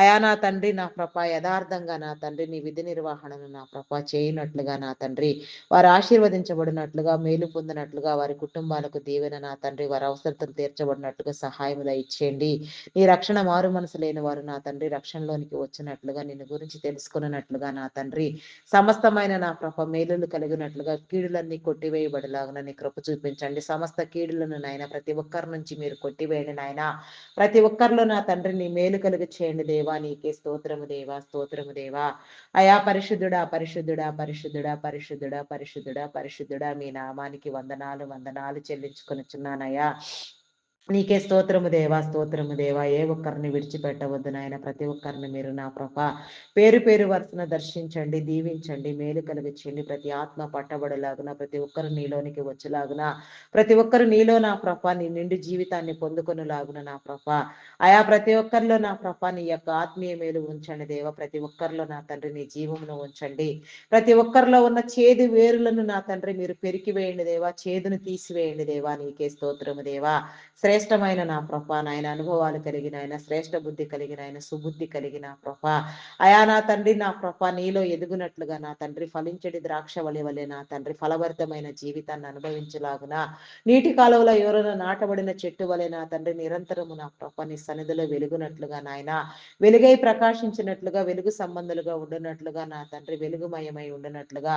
S1: అయా నా తండ్రి నా ప్రభ యథార్థంగా నా తండ్రి నీ విధి నిర్వహణను నా ప్రభ చేయనట్లుగా నా తండ్రి వారు ఆశీర్వదించబడినట్లుగా, మేలు పొందినట్లుగా, వారి కుటుంబాలకు దీవెన నా తండ్రి వారి అవసరతలు తీర్చబడినట్లుగా సహాయం దయచేయండి. నీ రక్షణ మారు మనసు లేని వారు నా తండ్రి రక్షణలోనికి వచ్చినట్లుగా, నిన్ను గురించి తెలుసుకున్నట్లుగా నా తండ్రి సమస్తమైన నా ప్రభ మేలులు కలిగినట్లుగా కీడులన్నీ కొట్టివేయబడిలాగున నీ కృప చూపించండి. సమస్త కీడులను నాయన ప్రతి ఒక్కరి నుంచి మీరు కొట్టివేయండి నాయన. ప్రతి ఒక్కరిలో నా తండ్రి నీ మేలు కలుగు చేయండి దేవా. నీకే స్తోత్రము దేవా, స్తోత్రము దేవా. అయా పరిశుద్ధుడా పరిశుద్ధుడా పరిశుద్ధుడా పరిశుద్ధుడా పరిశుద్ధుడా పరిశుద్ధుడా మీ నామానికి వందనాలు వందనాలు చెల్లించుకొనుచున్నానయ్యా. నీకే స్తోత్రము దేవా, స్తోత్రము దేవా. ఏ ఒక్కరిని విడిచిపెట్టవద్దు నాయన. ప్రతి ఒక్కరిని మీరు నా ప్రభ పేరు పేరు వరుసన దర్శించండి, దీవించండి, మేలు కలిగించండి. ప్రతి ఆత్మ పట్టబడేలాగున, ప్రతి ఒక్కరు నీలోనికి వచ్చేలాగున, ప్రతి ఒక్కరు నీలో నా ప్రభ నీ నిండు జీవితాన్ని పొందుకొనులాగున నా ప్రభ. ఆయా ప్రతి ఒక్కరిలో నా ప్రభ నీ యొక్క ఆత్మీయ మేలు ఉంచండి దేవ. ప్రతి ఒక్కరిలో నా తండ్రి నీ జీవమును ఉంచండి. ప్రతి ఒక్కరిలో ఉన్న చేదు వేరులను నా తండ్రి మీరు పెరికివేయండి దేవా. చేదును తీసివేయండి దేవా. నీకే స్తోత్రము దేవా. శ్రేష్టమైన నా ప్రభ నాయన, అనుభవాలు కలిగిన ఆయన, శ్రేష్ట బుద్ధి కలిగిన ఆయన, సుబుద్ధి కలిగిన ప్రభ. అయా నా తండ్రి నా ప్రభ నీలో ఎదుగునట్లుగా నా తండ్రి ఫలించడి ద్రాక్ష వలె నా తండ్రి ఫలభరితమైన జీవితాన్ని అనుభవించలాగున, నీటి కాలువలో ఎవరైనా నాటబడిన చెట్టు వలె నా తండ్రి నిరంతరము నా ప్రభ నీ సన్నిధిలో వెలుగునట్లుగా నాయన, వెలుగై ప్రకాశించినట్లుగా, వెలుగు సంబంధులుగా ఉండునట్లుగా నా తండ్రి, వెలుగుమయమై ఉండునట్లుగా,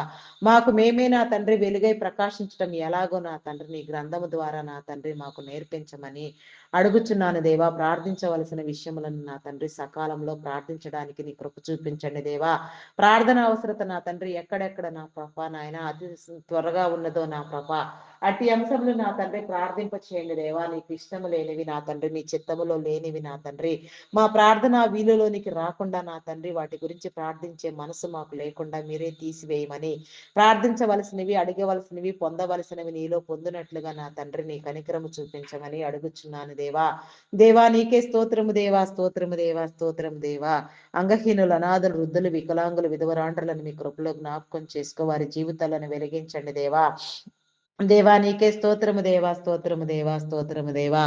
S1: మాకు మేమే నా తండ్రి వెలుగై ప్రకాశించడం ఎలాగో నా తండ్రి నీ గ్రంథము ద్వారా నా తండ్రి మాకు నేర్పించమని అడుగుచున్నాను దేవా. ప్రార్థించవలసిన విషయములను నా తండ్రి సకాలంలో ప్రార్థించడానికి నీ కృప చూపించండి దేవా. ప్రార్థన అవసరత నా తండ్రి ఎక్కడెక్కడ నా ప్రభ నాయన అతి త్వరగా ఉన్నదో నా ప్రభ అట్టి అంశములు నా తండ్రి ప్రార్థింప చేయండి దేవా. నీకు ఇష్టము లేనివి నా తండ్రి, నీ చిత్తములో లేనివి నా తండ్రి మా ప్రార్థన వీలులోనికి రాకుండా నా తండ్రి వాటి గురించి ప్రార్థించే మనసు మాకు లేకుండా మీరే తీసివేయమని, ప్రార్థించవలసినవి, అడగవలసినవి, పొందవలసినవి నీలో పొందినట్లుగా నా తండ్రి నీ కనికరము చూపించమని అడుగుచున్నాను దేవా. దేవా నీకే స్తోత్రము దేవా, స్తోత్రము దేవా, స్తోత్రము దేవా. అంగహీనులు, అనాథులు, వృద్ధులు, వికలాంగులు, విధవరాండ్రులను మీ కృపలో జ్ఞాపకం చేసుకో వారి జీవితాలను వెలిగించండి దేవా. దేవా నీకే స్తోత్రము దేవా, స్తోత్రము దేవా, స్తోత్రము దేవా.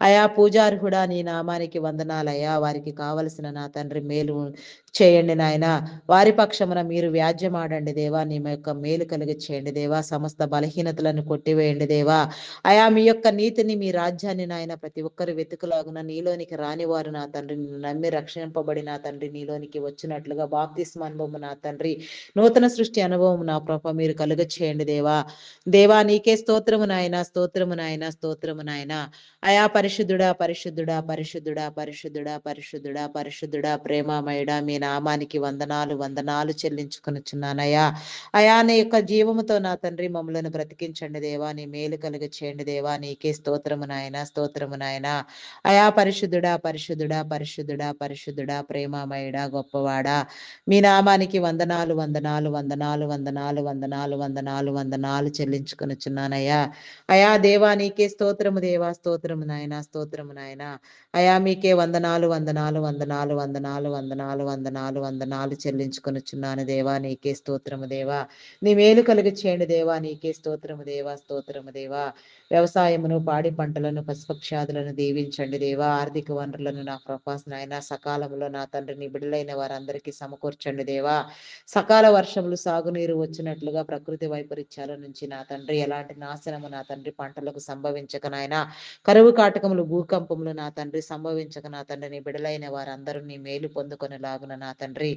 S1: అయా పూజార్హుడా నీ నామానికి వందనాలయ్యా. వారికి కావలసిన నా తండ్రి మేలు చేయండి నాయన. వారి పక్షమున మీరు వ్యాజ్యమాడండి దేవా. నీ యొక్క మేలు కలిగి చేయండి దేవా. సమస్త బలహీనతలను కొట్టివేయండి దేవా. అయా మీ యొక్క నీతిని, మీ రాజ్యాన్ని నాయన ప్రతి ఒక్కరు వెతుకులాగున నీలోనికి రాని వారు నా తండ్రి నిన్ను నమ్మి రక్షింపబడి నా తండ్రి నీలోనికి వచ్చినట్లుగా బాప్తిస్మ అనుభవం నా తండ్రి, నూతన సృష్టి అనుభవం నా ప్రభ మీరు కలుగ చేయండి దేవా. దేవా నీకే స్తోత్రము నాయన, స్తోత్రము నాయన, స్తోత్రము నాయన. అయా పరిశుద్ధుడా, పరిశుద్ధుడా, పరిశుద్ధుడా, పరిశుద్ధుడా, పరిశుద్ధుడా, పరిశుద్ధుడా, ప్రేమమయుడా మీ నామానికి వందనాలు, వందనాలు చెల్లించుకొనుచున్నానయ్యా. అయా నీ యొక్క జీవముతో నా తండ్రి మమ్మలను బ్రతికించండి దేవా. నీ మేలు కలుగ చేయండి దేవా. నీకే స్తోత్రము నాయన, స్తోత్రము నాయన. అయా పరిశుద్ధుడా, పరిశుద్ధుడా, పరిశుద్ధుడా, పరిశుద్ధుడా, ప్రేమమయుడా, గొప్పవాడా మీ నామానికి వందనాలు, వందనాలు, వందనాలు, వందనాలు, వందనాలు, వందనాలు, వందనాలు చెల్లించుకొనుచున్నానయ్యా. అయా దేవా నీకే స్తోత్రము దేవా, స్తోత్రము నాయన, స్తోత్రము నాయన. అయా మీకే వందనాలు, వందనాలు, వందనాలు, వందనాలు, వందనాలు, వందనాలు, వందనాలు చెల్లించుకొనుచున్నాను దేవా. నీకే స్తోత్రము దేవా. నీ మేలు కలిగి చేయండి దేవా. నీకే స్తోత్రము దేవా, స్తోత్రము దేవా. వ్యవసాయమును, పాడి పంటలను, పశుపక్షాదులను దీవించండి దేవా. ఆర్థిక వనరులను నా ప్రభాస్ నాయన సకాలంలో నా తండ్రి నీ బిడ్డలైన వారందరికీ సమకూర్చండి దేవా. సకాల వర్షములు, సాగునీరు వచ్చినట్లుగా ప్రకృతి వైపరీత్యాల నుంచి నా తండ్రి ఎలాంటి నాశనము నా తండ్రి పంటలకు సంభవించక నాయన, కరువు కాటకములు, భూకంపములు నా తండ్రి సంభవించక నా తండ్రి నీ బిడలైన వారందరూ నీ మేలు పొందుకొని లాగున నా తండ్రి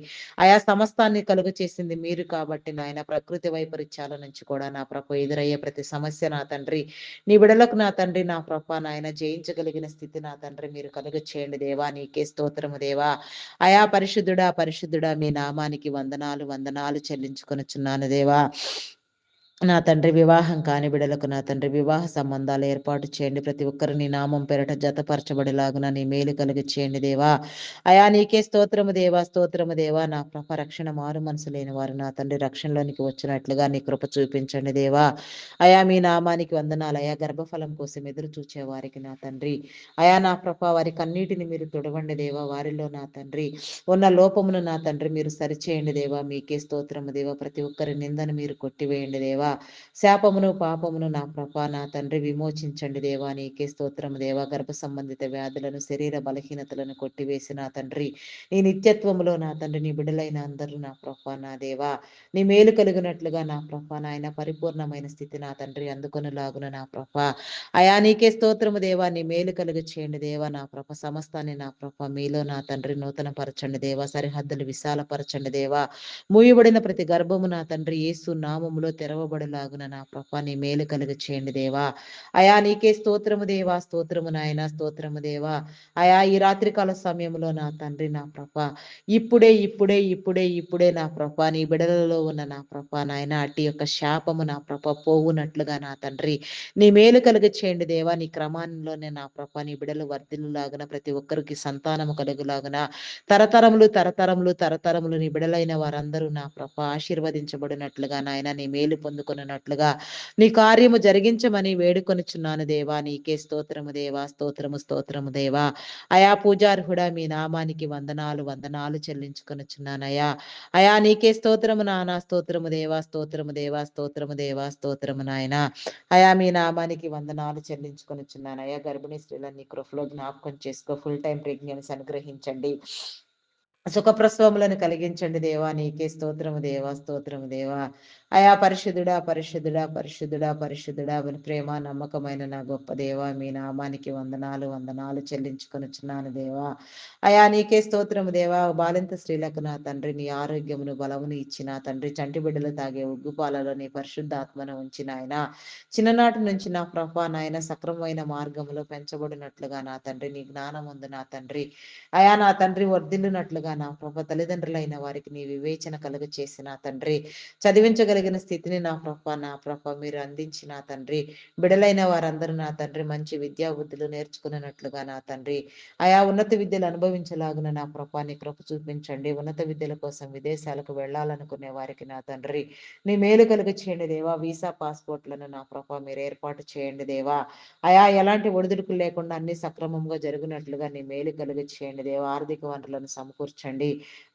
S1: ఆయా సమస్తాన్ని కలుగు చేసింది మీరు కాబట్టి నాయన, ప్రకృతి వైపరీత్యాల నుంచి కూడా నా ప్రభు ఎదురయ్యే ప్రతి సమస్య నా తండ్రి నీ బిడలకు నా తండ్రి నా ప్రభ నాయన జయించగలిగిన స్థితి నా తండ్రి మీరు కలుగ చేయండి దేవా. నీకే స్తోత్రము దేవా. అయా పరిశుద్ధుడా, పరిశుద్ధుడా మీ నామానికి వందనాలు, వందనాలు చెల్లించుకొనుచున్నాను దేవా. నా తండ్రి వివాహం కాని బిడలకు నా తండ్రి వివాహ సంబంధాలు ఏర్పాటు చేయండి. ప్రతి ఒక్కరు నీ నామం పేరట జతపరచబడిలాగున నీ మేలు కలిగి చేయండి దేవా. అయా నీకే స్తోత్రము దేవా, స్తోత్రము దేవా. నా ప్రభ రక్షణ మారు మనసు లేని వారు నా తండ్రి రక్షణలోనికి వచ్చినట్లుగా నీ కృప చూపించండి దేవా. అయా మీ నామానికి వందనాలు. అయా గర్భఫలం కోసం ఎదురు చూచే వారికి నా తండ్రి అయా నా ప్రభ వారి కన్నీటిని మీరు తుడవండి దేవా. వారిలో నా తండ్రి ఉన్న లోపమును నా తండ్రి మీరు సరిచేయండి దేవా. మీకే స్తోత్రము దేవా. ప్రతి ఒక్కరి నిందను మీరు కొట్టివేయండి దేవా. శాపమును, పాపమును నా ప్రభ నా తండ్రి విమోచించండి దేవా. నీకే స్తోత్రము దేవా. గర్భ సంబంధిత వ్యాధులను, శరీర బలహీనతలను కొట్టివేసి నా తండ్రి నీ నిత్యత్వములో నా తండ్రి నీ బిడలైన అందరూ నా ప్రభ నా దేవా నీ మేలు కలిగినట్లుగా నా ప్రభ నాయన పరిపూర్ణమైన స్థితి నా తండ్రి అందుకొనిలాగున నా ప్రభ అయా నీకే స్తోత్రము దేవా. నీ మేలు కలుగ చేయండి దేవా. నా ప్రభ సమస్తాన్ని నా ప్రభ మీలో నా తండ్రి నూతన పరచండి దేవా. సరిహద్దులు విశాలపరచండి దేవా. మూయబడిన ప్రతి గర్భము నా తండ్రి యేసు నామములో తెరవబడి మార్చబడలాగున నా ప్రభ నీ మేలు కలుగ చేయండి దేవా. అయా నీకే స్తోత్రము దేవా, స్తోత్రము నాయన, స్తోత్రము దేవా. అయా ఈ రాత్రికాల సమయంలో నా తండ్రి నా ప్రభ ఇప్పుడే ఇప్పుడే ఇప్పుడే ఇప్పుడే నా ప్రభ నీ బిడలలో ఉన్న నా ప్రభ నాయన అట్టి యొక్క శాపము నా ప్రభ పోవునట్లుగా నా తండ్రి నీ మేలు కలుగ చేయండి దేవా. నీ క్రమాల్లోనే నా ప్రభ నీ బిడలు వర్ధిల్లులాగున ప్రతి ఒక్కరికి సంతానము కలుగులాగున తరతరములు తరతరములు తరతరములు నీ బిడలైన వారందరూ నా ప్రభ ఆశీర్వదించబడినట్లుగా నాయన నీ మేలు పొందుకున్నట్లుగా నీ కార్యము జరిగించమని వేడుకొనుచున్నాను దేవా. నీకే స్తోత్రము దేవా, స్తోత్రము స్తోత్రము దేవా. అయా పూజార్హుడా మీ నామానికి వందనాలు వందనాలు చెల్లించుకొనుచున్నానయ్యా. అయా నీకే స్తోత్రము నానా, స్తోత్రము దేవా, స్తోత్రము దేవా, స్తోత్రము దేవా, స్తోత్రము నాయన. అయా మీ నామానికి వందనాలు చెల్లించుకొనుచున్నాను. అయా గర్భిణీ స్త్రీలన్నీ కృపలో జ్ఞాపకం చేసుకో. ఫుల్ టైం ప్రెగ్నెన్సీ అనుగ్రహించండి. సుఖప్రసవములను కలిగించండి దేవా. నీకే స్తోత్రము దేవా, స్తోత్రము దేవా. అయా పరిశుద్ధుడా పరిశుద్ధుడా పరిశుద్ధుడా పరిశుద్ధుడా అని ప్రేమ నమ్మకమైన నా గొప్ప దేవా మీ నామానికి వందనాలు వందనాలు చెల్లించుకొనుచున్నాను దేవా. అయా నీకే స్తోత్రము దేవా. బాలింత స్త్రీలకు నా తండ్రి నీ ఆరోగ్యమును బలమును ఇచ్చిన తండ్రి చంటి బిడ్డలు తాగే ఉగ్గుపాలలో నీ పరిశుద్ధాత్మను ఉంచిన ఆయన చిన్ననాటి నుంచి నా ప్రభా నాయన సక్రమమైన మార్గంలో పెంచబడినట్లుగా నా తండ్రి నీ జ్ఞానం ఉంది నా తండ్రి. అయా నా తండ్రి వర్ధిల్లునట్లుగా నా ప్రభ తల్లిదండ్రులైన వారికి నీ వివేచన కలుగ చేసి నా తండ్రి చదివించగలిగిన స్థితిని నా ప్రభ మీరు అందించిన తండ్రి బిడలైన వారందరూ నా తండ్రి మంచి విద్యా బుద్ధులు నేర్చుకున్నట్లుగా నా తండ్రి అయా ఉన్నత విద్యలు అనుభవించలాగున నా ప్రభ నీ కృప చూపించండి. ఉన్నత విద్యల కోసం విదేశాలకు వెళ్ళాలనుకునే వారికి నా తండ్రి నీ మేలు కలుగ చేయండి దేవా. వీసా పాస్పోర్ట్లను నా ప్రభ మీరు ఏర్పాటు చేయండి దేవా. అయా ఎలాంటి ఒడిదుడుకులు లేకుండా అన్ని సక్రమంగా జరిగినట్లుగా నీ మేలు కలుగ చేయండి దేవా. ఆర్థిక వనరులను సమకూర్చండి.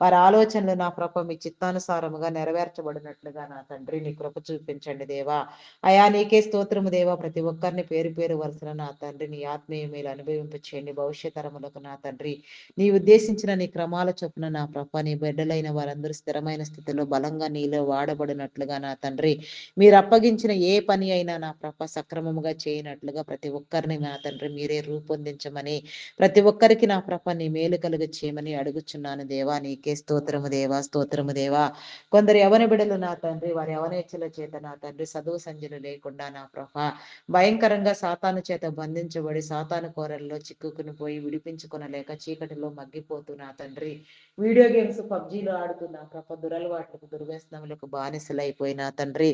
S1: వారి ఆలోచనలు నా ప్రభ మీ చిత్తానుసారముగా నెరవేర్చబడినట్లుగా నా తండ్రి నీ కృప చూపించండి దేవా. అయా నీకే స్తోత్రము దేవా. ప్రతి ఒక్కరిని పేరు పేరు వరుసన నా తండ్రి నీ ఆత్మీయ మేలు అనుభవింప చేయండి. భవిష్యత్ తరములకు నా తండ్రి నీ ఉద్దేశించిన నీ క్రమాల చొప్పున నా ప్రభ నీ బిడ్డలైన వారందరూ స్థిరమైన స్థితిలో బలంగా నీలో వాడబడినట్లుగా నా తండ్రి మీరు అప్పగించిన ఏ పని అయినా నా ప్రభ సక్రమముగా చేయనట్లుగా ప్రతి ఒక్కరిని నా తండ్రి మీరే రూపొందించమని ప్రతి ఒక్కరికి నా ప్రభ నీ మేలు కలుగ చేయమని అడుగుచున్నాను దేవా. నీకే స్తోత్రము దేవా, స్తోత్రము దేవా. కొందరు యవన బిడలు నా తండ్రి వారి యవనేచ్ఛల చేత నా తండ్రి చదువు సంధ్యలు లేకుండా నా ప్రభ భయంకరంగా సాతాను చేత బంధించబడి సాతాను కోరల్లో చిక్కుకుని పోయి విడిపించుకొనలేక చీకటిలో మగ్గిపోతూ నా తండ్రి వీడియో గేమ్స్ పబ్జీలు ఆడుతూ నా ప్రభ దురలవాట్లకు దుర్వ్యసనములకు బానిసలైపోయిన తండ్రి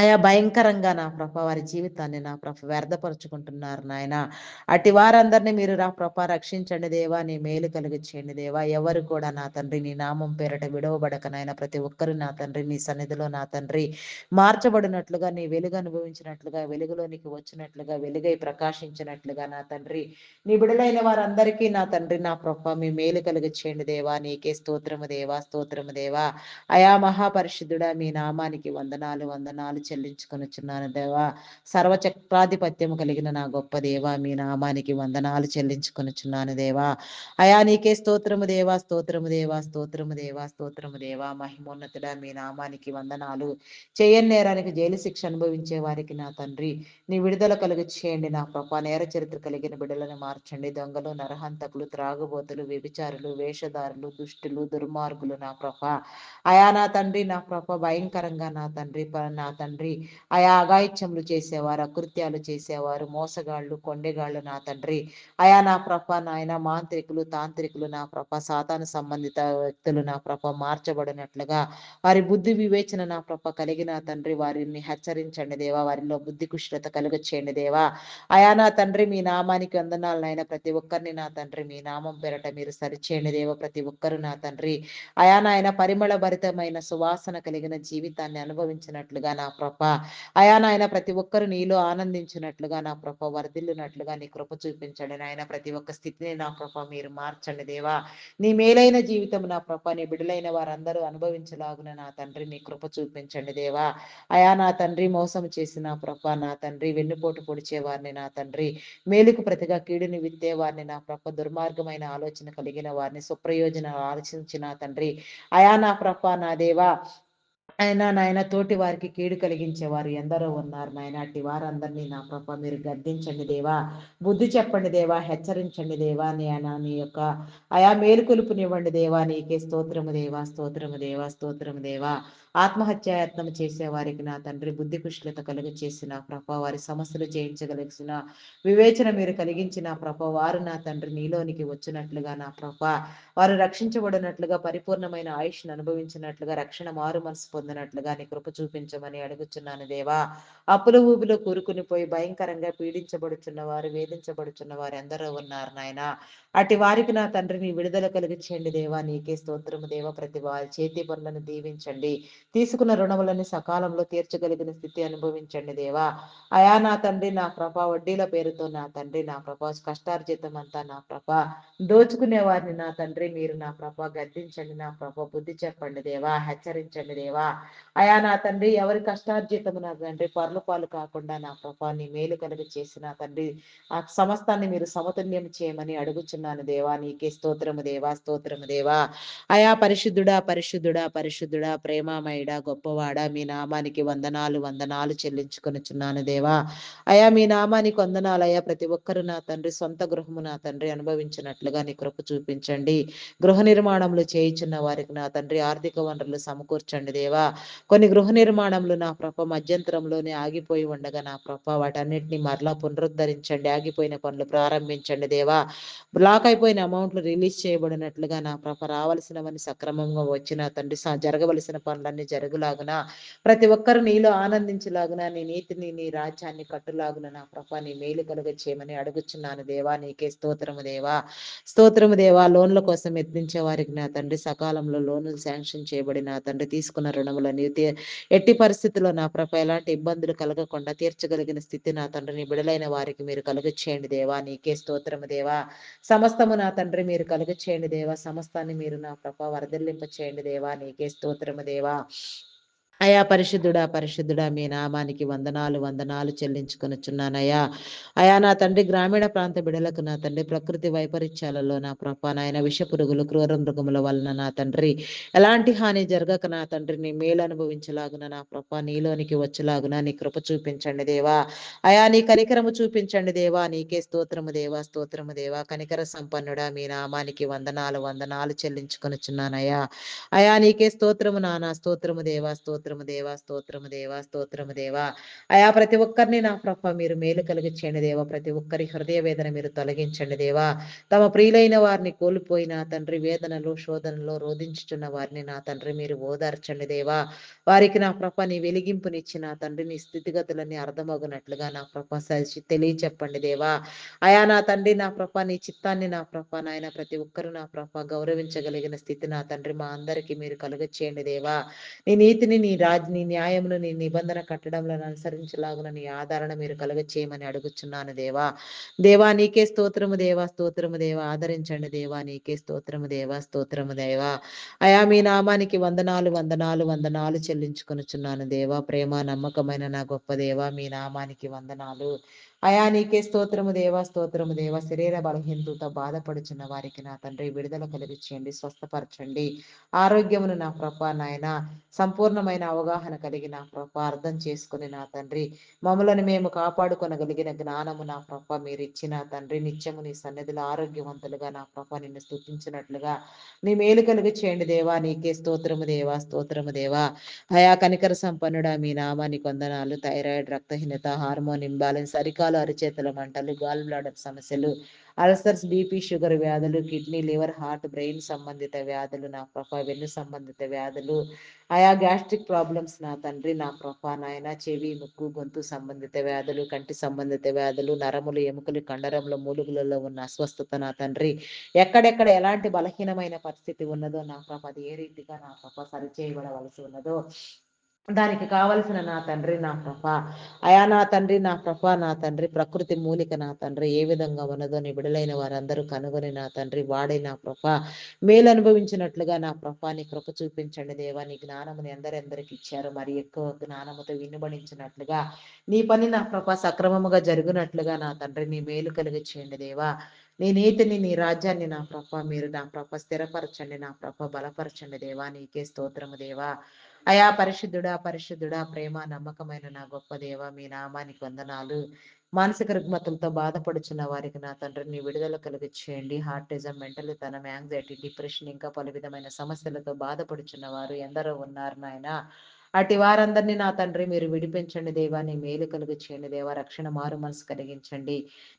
S1: అయా భయంకరంగా నా ప్రభ వారి జీవితాన్ని నా ప్రభ వ్యర్థపరుచుకుంటున్నారు నాయన. అటు వారందరినీ మీరు నా ప్రభ రక్షించండి దేవా. నీ మేలు కలుగ చేయండి దేవా. ఎవరు కూడా నా తండ్రి నీ నామం పేరట విడవబడక నాయన ప్రతి ఒక్కరు నా తండ్రి నీ సన్నిధిలో నా తండ్రి మార్చబడినట్లుగా నీ వెలుగు అనుభవించినట్లుగా వెలుగులోనికి వచ్చినట్లుగా వెలుగై ప్రకాశించినట్లుగా నా తండ్రి నీ బిడలైన వారందరికీ నా తండ్రి నా ప్రభ మీ మేలు కలుగ చేయండి దేవా. నీకే స్తోత్రము దేవా, స్తోత్రము దేవా. అయా మహాపరిశుద్ధుడా మీ నామానికి వందనాలు వందనాలు చెల్లించుకొనుచున్నాను దేవా. సర్వచక్రాధిపత్యము కలిగిన నా గొప్ప దేవా మీ నామానికి వందనాలు చెల్లించుకొనుచున్నాను దేవా. అయా నీకే స్తోత్రము దేవా, స్తోత్రము దేవా, స్తోత్రము దేవా, స్తోత్రము దేవా. మహిమోన్నతుడా మీ నామానికి వందనాలు. చేయని నేరానికి జైలు శిక్ష అనుభవించే వారికి నా తండ్రి నీ విడుదల కలుగు చేయండి నా ప్రభ. నేర చరిత్ర కలిగిన బిడ్డలను మార్చండి. దొంగలు, నరహంతకులు, త్రాగుబోతులు, వ్యభిచారులు, వేషధారులు, దుష్టులు, దుర్మార్గులు నా ప్రభ అయా నా తండ్రి నా ప్రభ భయంకరంగా నా తండ్రి అయా అఘాయిత్యములు చేసేవారు, అకృత్యాలు చేసేవారు, మోసగాళ్ళు, కొండెగాళ్ళు నా తండ్రి అయా నా ప్రభ నాయన మాంత్రికులు, తాంత్రికులు నా ప్రభ సాతాను సంబంధిత వ్యక్తులు నా ప్రభ మార్చబడినట్లుగా వారి బుద్ధి వివేచన నా ప్రభ కలిగిన తండ్రి వారిని హెచ్చరించండి దేవా. వారిలో బుద్ధి కుశలత కలుగ చేయండి దేవా. అయా నా తండ్రి మీ నామానికి వందనాలనైనా ప్రతి ఒక్కరిని నా తండ్రి మీ నామం పేరట మీరు సరిచేయండి దేవ. ప్రతి ఒక్కరు నా తండ్రి అయా నాయన పరిమళ భరితమైన సువాసన కలిగిన జీవితాన్ని అనుభవించినట్లుగా నా ప్రభ అయా నాయన ప్రతి ఒక్కరు నీలో ఆనందించినట్లుగా నా ప్రభ వర్ధిల్లునట్లుగా నీ కృప చూపించండి నాయన. ప్రతి ఒక్క స్థితిని నా ప్రభ మీరు మార్చండి దేవా. నీ మేలైన జీవితం నా ప్రభ నీ బిడలైన వారందరూ అనుభవించలాగున నా తండ్రి నీ కృప చూపించండి దేవా. అయా నా తండ్రి మోసం చేసిన ప్రభ నా తండ్రి వెన్నుపోటు పొడిచే వారిని నా తండ్రి మేలుకు ప్రతిగా కీడుని విత్తే వారిని నా ప్రభ దుర్మార్గమైన ఆలోచన కలిగిన వారిని సుప్రయోజన ఆలోచించిన తండ్రి అయా నా ప్రభ నా దేవా అయినా నాయన తోటి వారికి కీడు కలిగించేవారు ఎందరో ఉన్నారు నాయన. అట్టి వారందరినీ నా ప్రభ మీరు గద్దించండి దేవా. బుద్ధి చెప్పండి దేవా, హెచ్చరించండి దేవా. నీ యొక్క అయా మేలుకొలుపునివ్వండి దేవా. నీకే స్తోత్రము దేవా, స్తోత్రము దేవా, స్తోత్రము దేవా. ఆత్మహత్యాయత్నం చేసే వారికి నా తండ్రి బుద్ధి కుశలత కలుగ చేసిన ప్రభ, వారి సమస్యలు జయించగలిగిన వివేచన మీరు కలిగించిన ప్రభ, వారు నా తండ్రి నీలోనికి వచ్చినట్లుగా నా ప్రభ, వారు రక్షించబడినట్లుగా పరిపూర్ణమైన ఆయుష్ను అనుభవించినట్లుగా రక్షణ మారు మనసు పొందినట్లుగా నీ కృప చూపించమని అడుగుచున్నాను దేవా. అప్పుల ఊబిలో కూరుకుని పోయి భయంకరంగా పీడించబడుచున్న వారు, వేధించబడుచున్న వారు ఎందరో ఉన్నారు నాయన. అటు వారికి నా తండ్రి నీ విడుదల కలిగించండి దేవా. నీకే స్తోత్రము దేవ. ప్రతి వారి చేతి పనులను దీవించండి. తీసుకున్న రుణములని సకాలంలో తీర్చగలిగిన స్థితి అనుభవించండి దేవా. అయా నా తండ్రి నా ప్రభ, వడ్డీల పేరుతో నా తండ్రి నా ప్రభ, కష్టార్జితం అంతా నా ప్రభ దోచుకునే వారిని నా తండ్రి మీరు నా ప్రభ గద్దించండి నా ప్రభ, బుద్ధి చెప్పండి దేవా, హెచ్చరించండి దేవా. అయా నా తండ్రి ఎవరి కష్టార్జితము నా తండ్రి పర్లు పాలు కాకుండా నా ప్రభ నీ మేలు కలుగ చేసిన తండ్రి ఆ సమస్తాన్ని మీరు సమతుల్యం చేయమని అడుగుచున్నాను దేవా. నీకే స్తోత్రము దేవా, స్తోత్రము దేవా. అయా పరిశుద్ధుడా పరిశుద్ధుడా పరిశుద్ధుడా, ప్రేమామయుడా, గొప్పవాడా, మీ నామానికి వందనాలు వందనాలు చెల్లించుకొనుచున్నాను దేవా. అయా మీ నామానికి వందనాలు. అయా ప్రతి ఒక్కరు నా తండ్రి సొంత గృహము నా తండ్రి అనుభవించినట్లుగా నీ కృప చూపించండి. గృహ నిర్మాణములు చేయించున్న వారికి నా తండ్రి ఆర్థిక వనరులు సమకూర్చండి దేవా. కొన్ని గృహ నిర్మాణములు నా ప్రభ మధ్యంతరంలోనే ఆగిపోయి ఉండగా నా ప్రభ వాటన్నిటిని మరలా పునరుద్ధరించండి. ఆగిపోయిన పనులు ప్రారంభించండి దేవా. బ్లాక్ అయిపోయిన అమౌంట్లు రిలీజ్ చేయబడినట్లుగా నా ప్రభ రావాల్సినవన్నీ సక్రమంగా వచ్చిన తండ్రి జరగవలసిన పనులన్నీ జరుగులాగున ప్రతి ఒక్కరు నీలో ఆనందించలాగున నీ నీతిని నీ రాజ్యాన్ని కట్టులాగున నా ప్రభ నీ మేలు కలుగ చేయమని అడుగుచున్నాను దేవా. నీకే స్తోత్రము దేవా, స్తోత్రము దేవా. లోన్ల కోసం యత్నించే వారికి నా తండ్రి సకాలంలో లోన్లు శాంక్షన్ చేయబడి నా తండ్రి తీసుకున్న రుణములని ఎట్టి పరిస్థితుల్లో నా ప్రభ ఎలాంటి ఇబ్బందులు కలగకుండా తీర్చగలిగిన స్థితి నా తండ్రిని బిడలైన వారికి మీరు కలుగ చేయండి దేవా. నీకే స్తోత్రము దేవా. సమస్తము నా తండ్రి మీరు కలుగ చేయండి దేవా. సమస్తాన్ని మీరు నా ప్రభ వరదల్లింప చేయండి దేవా. నీకే స్తోత్రము దేవా. అయా పరిశుద్ధుడా పరిశుద్ధుడా, మీ నామానికి వందనాలు వందనాలు చెల్లించుకొనుచున్నానయ్యా. అయా నా తండ్రి గ్రామీణ ప్రాంత బిడలకు నా తండ్రి ప్రకృతి వైపరీత్యాలలో నా ప్రభ నాయన విష పురుగులు క్రూర మృగముల వలన నా తండ్రి ఎలాంటి హాని జరగక నా తండ్రి నీ మేలు అనుభవించలాగున నా ప్రభ నీలోనికి వచ్చేలాగున నీ కృప చూపించండి దేవా. అయా నీ కనికరము చూపించండి దేవా. నీకే స్తోత్రము దేవా, స్తోత్రము దేవా. కనికర సంపన్నుడా, మీ నామానికి వందనాలు వందనాలు చెల్లించుకొనుచున్నానయ్యా. అయా నీకే స్తోత్రము నానా, స్తోత్రము దేవా, స్తోత్రము దేవా, స్తోత్రము దేవా, స్తోత్రము దేవా. అయా ప్రతి ఒక్కరిని నా ప్రభ మీరు మేలు కలిగించండి దేవా. ప్రతి ఒక్కరి హృదయ వేదన మీరు తొలగించండి దేవా. తమ ప్రియులైన వారిని కోల్పోయిన తండ్రి వేదనలు శోధనలో రోధించుచున్న వారిని నా తండ్రి మీరు ఓదార్చండి దేవా. వారికి నా ప్రభ నీ వెలిగింపునిచ్చి నా తండ్రి నీ స్థితిగతులన్నీ అర్థమగునట్లుగా నా ప్రభ తెలియచెప్పండి దేవా. అయా నా తండ్రి నా ప్రభ నీ చిత్తాన్ని నా ప్రభ నాయన ప్రతి ఒక్కరు నా ప్రభ గౌరవించగలిగిన స్థితి నా తండ్రి మా అందరికీ మీరు కలుగచేయండి దేవా. నీ నీతిని నీ న్యాయమును నీ నిబంధన కట్టడంలో అనుసరించలాగున నీ ఆదరణ మీరు కలుగచేయమని అడుగుచున్నాను దేవా. దేవా నీకే స్తోత్రము దేవా, స్తోత్రము దేవా. ఆదరించండి దేవా. నీకే స్తోత్రము దేవా, స్తోత్రము దేవా. అయా మీ నామానికి వందనాలు వందనాలు వందనాలు చెల్లించుకొనుచున్నాను దేవా. ప్రేమ నమ్మకమైన నా గొప్ప దేవా, మీ నామానికి వందనాలు. అయా నీకే స్తోత్రము దేవా, స్తోత్రము దేవా. శరీర బలహీనతతో బాధపడుచున్న వారికి నా తండ్రి విడుదల కలిగించండి, స్వస్థపరచండి. ఆరోగ్యమును నా ప్రభ నాయన సంపూర్ణమైన అవగాహన కలిగి నా ప్రభ అర్థం చేసుకుని నా తండ్రి మమ్మలను మేము కాపాడుకొనగలిగిన జ్ఞానము నా ప్రభ మీరు ఇచ్చిన తండ్రి నిత్యము నీ సన్నిధిలో ఆరోగ్యవంతులుగా నా ప్రభ నిన్ను స్తుతించినట్లుగా నీ మేలు కలుగు చేయండి దేవా. నీకే స్తోత్రము దేవా, స్తోత్రము దేవా. అయా కనికర సంపన్నుడా, మీ నామానికి వందనాలు. థైరాయిడ్, రక్తహీనత, హార్మోన్ ఇంబ్యాలెన్స్, అరికాలు అరిచేతుల మంటలు, గాల్ బ్లాడర్ సమస్యలు, అల్సర్స్, బీపీ, షుగర్ వ్యాధులు, కిడ్నీ, లివర్, హార్ట్, బ్రెయిన్ సంబంధిత వ్యాధులు నా ప్రభ వెన్ను సంబంధిత వ్యాధులు, ఆయా గ్యాస్ట్రిక్ ప్రాబ్లమ్స్ నా తండ్రి నా ప్రభ నాయన చెవి, ముక్కు, గొంతు సంబంధిత వ్యాధులు, కంటి సంబంధిత వ్యాధులు, నరములు, ఎముకలు, కండరముల మూలుగులలో ఉన్న అస్వస్థత నా తండ్రి ఎక్కడెక్కడ ఎలాంటి బలహీనమైన పరిస్థితి ఉన్నదో నా ప్రభ అది ఏ రీతిగా నా ప్రభ సరిచేయబడవలసి ఉన్నదో దానికి కావలసిన నా తండ్రి నా ప్రభ అయా నా తండ్రి నా ప్రభ నా తండ్రి ప్రకృతి మూలిక నా తండ్రి ఏ విధంగా ఉన్నదో నీ బిడలైన వారందరూ కనుగొని నా తండ్రి వాడి నా ప్రభ మేలు అనుభవించినట్లుగా నా ప్రభ నీ కృప చూపించండి దేవా. నీ జ్ఞానముని ఎందరెందరికి ఇచ్చారు, మరి ఎక్కువ జ్ఞానముతో వినుబడించినట్లుగా నీ పని నా ప్రభ సక్రమముగా జరుగునట్లుగా నా తండ్రి నీ మేలు కలిగి చేయండి దేవా. నీ నీతిని నీ రాజ్యాన్ని నా ప్రభ మీరు నా ప్రభ స్థిరపరచండి, నా ప్రభ బలపరచండి దేవా. నీకే స్తోత్రము దేవా. అయా పరిశుద్ధుడా పరిశుద్ధుడా ప్రేమ నమ్మకమైన నా గొప్ప దేవ మీ నామానికి వందనాలు. మానసిక రుగ్మతలతో బాధపడుచున్న వారికి నా తండ్రి నీ విడుదల కలిగి చేయండి. హార్టిజం, మెంటల్ తనం, యాంగ్జైటీ, డిప్రెషన్ ఇంకా పలు విధమైన సమస్యలతో బాధపడుచున్న వారు ఎందరో ఉన్నారు నాయన. అటు వారందరినీ నా తండ్రి మీరు విడిపించండి దేవా. నీ మేలు కలుగు చేయండి దేవా. రక్షణ మారు మనసు కలిగించండి.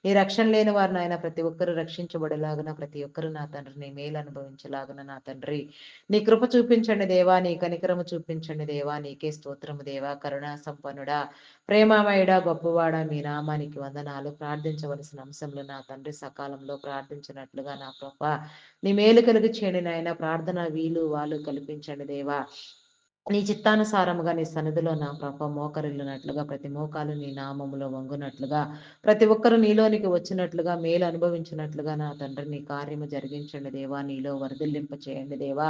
S1: నీ రక్షణ లేని వారు నాయన ప్రతి ఒక్కరూ రక్షించబడేలాగున, ప్రతి ఒక్కరూ నా తండ్రి నీ మేలు అనుభవించలాగున నా తండ్రి నీ కృప చూపించండి దేవా. నీ కనికరము చూపించండి దేవా. నీకే స్తోత్రము దేవా. కరుణా సంపన్నుడా, ప్రేమమయుడా, గొప్పవాడా మీ నామానికి వందనాలు. ప్రార్థించవలసిన అంశంలో నా తండ్రి సకాలంలో ప్రార్థించినట్లుగా నా ప్రభ నీ మేలు కలిగి చేయండి నాయన. ప్రార్థన వీలు వాళ్ళు కల్పించండి దేవా. నీ చిత్తానుసారముగా నీ సన్నిధిలో నా ప్రభ మోకరిల్లినట్లుగా, ప్రతి మోకాలు నీ నామములో వంగునట్లుగా, ప్రతి ఒక్కరు నీలోనికి వచ్చినట్లుగా, మేలు అనుభవించినట్లుగా నా తండ్రి నీ కార్యము జరిగించండి దేవా. నీలో వరదిల్లింప చేయండి దేవా.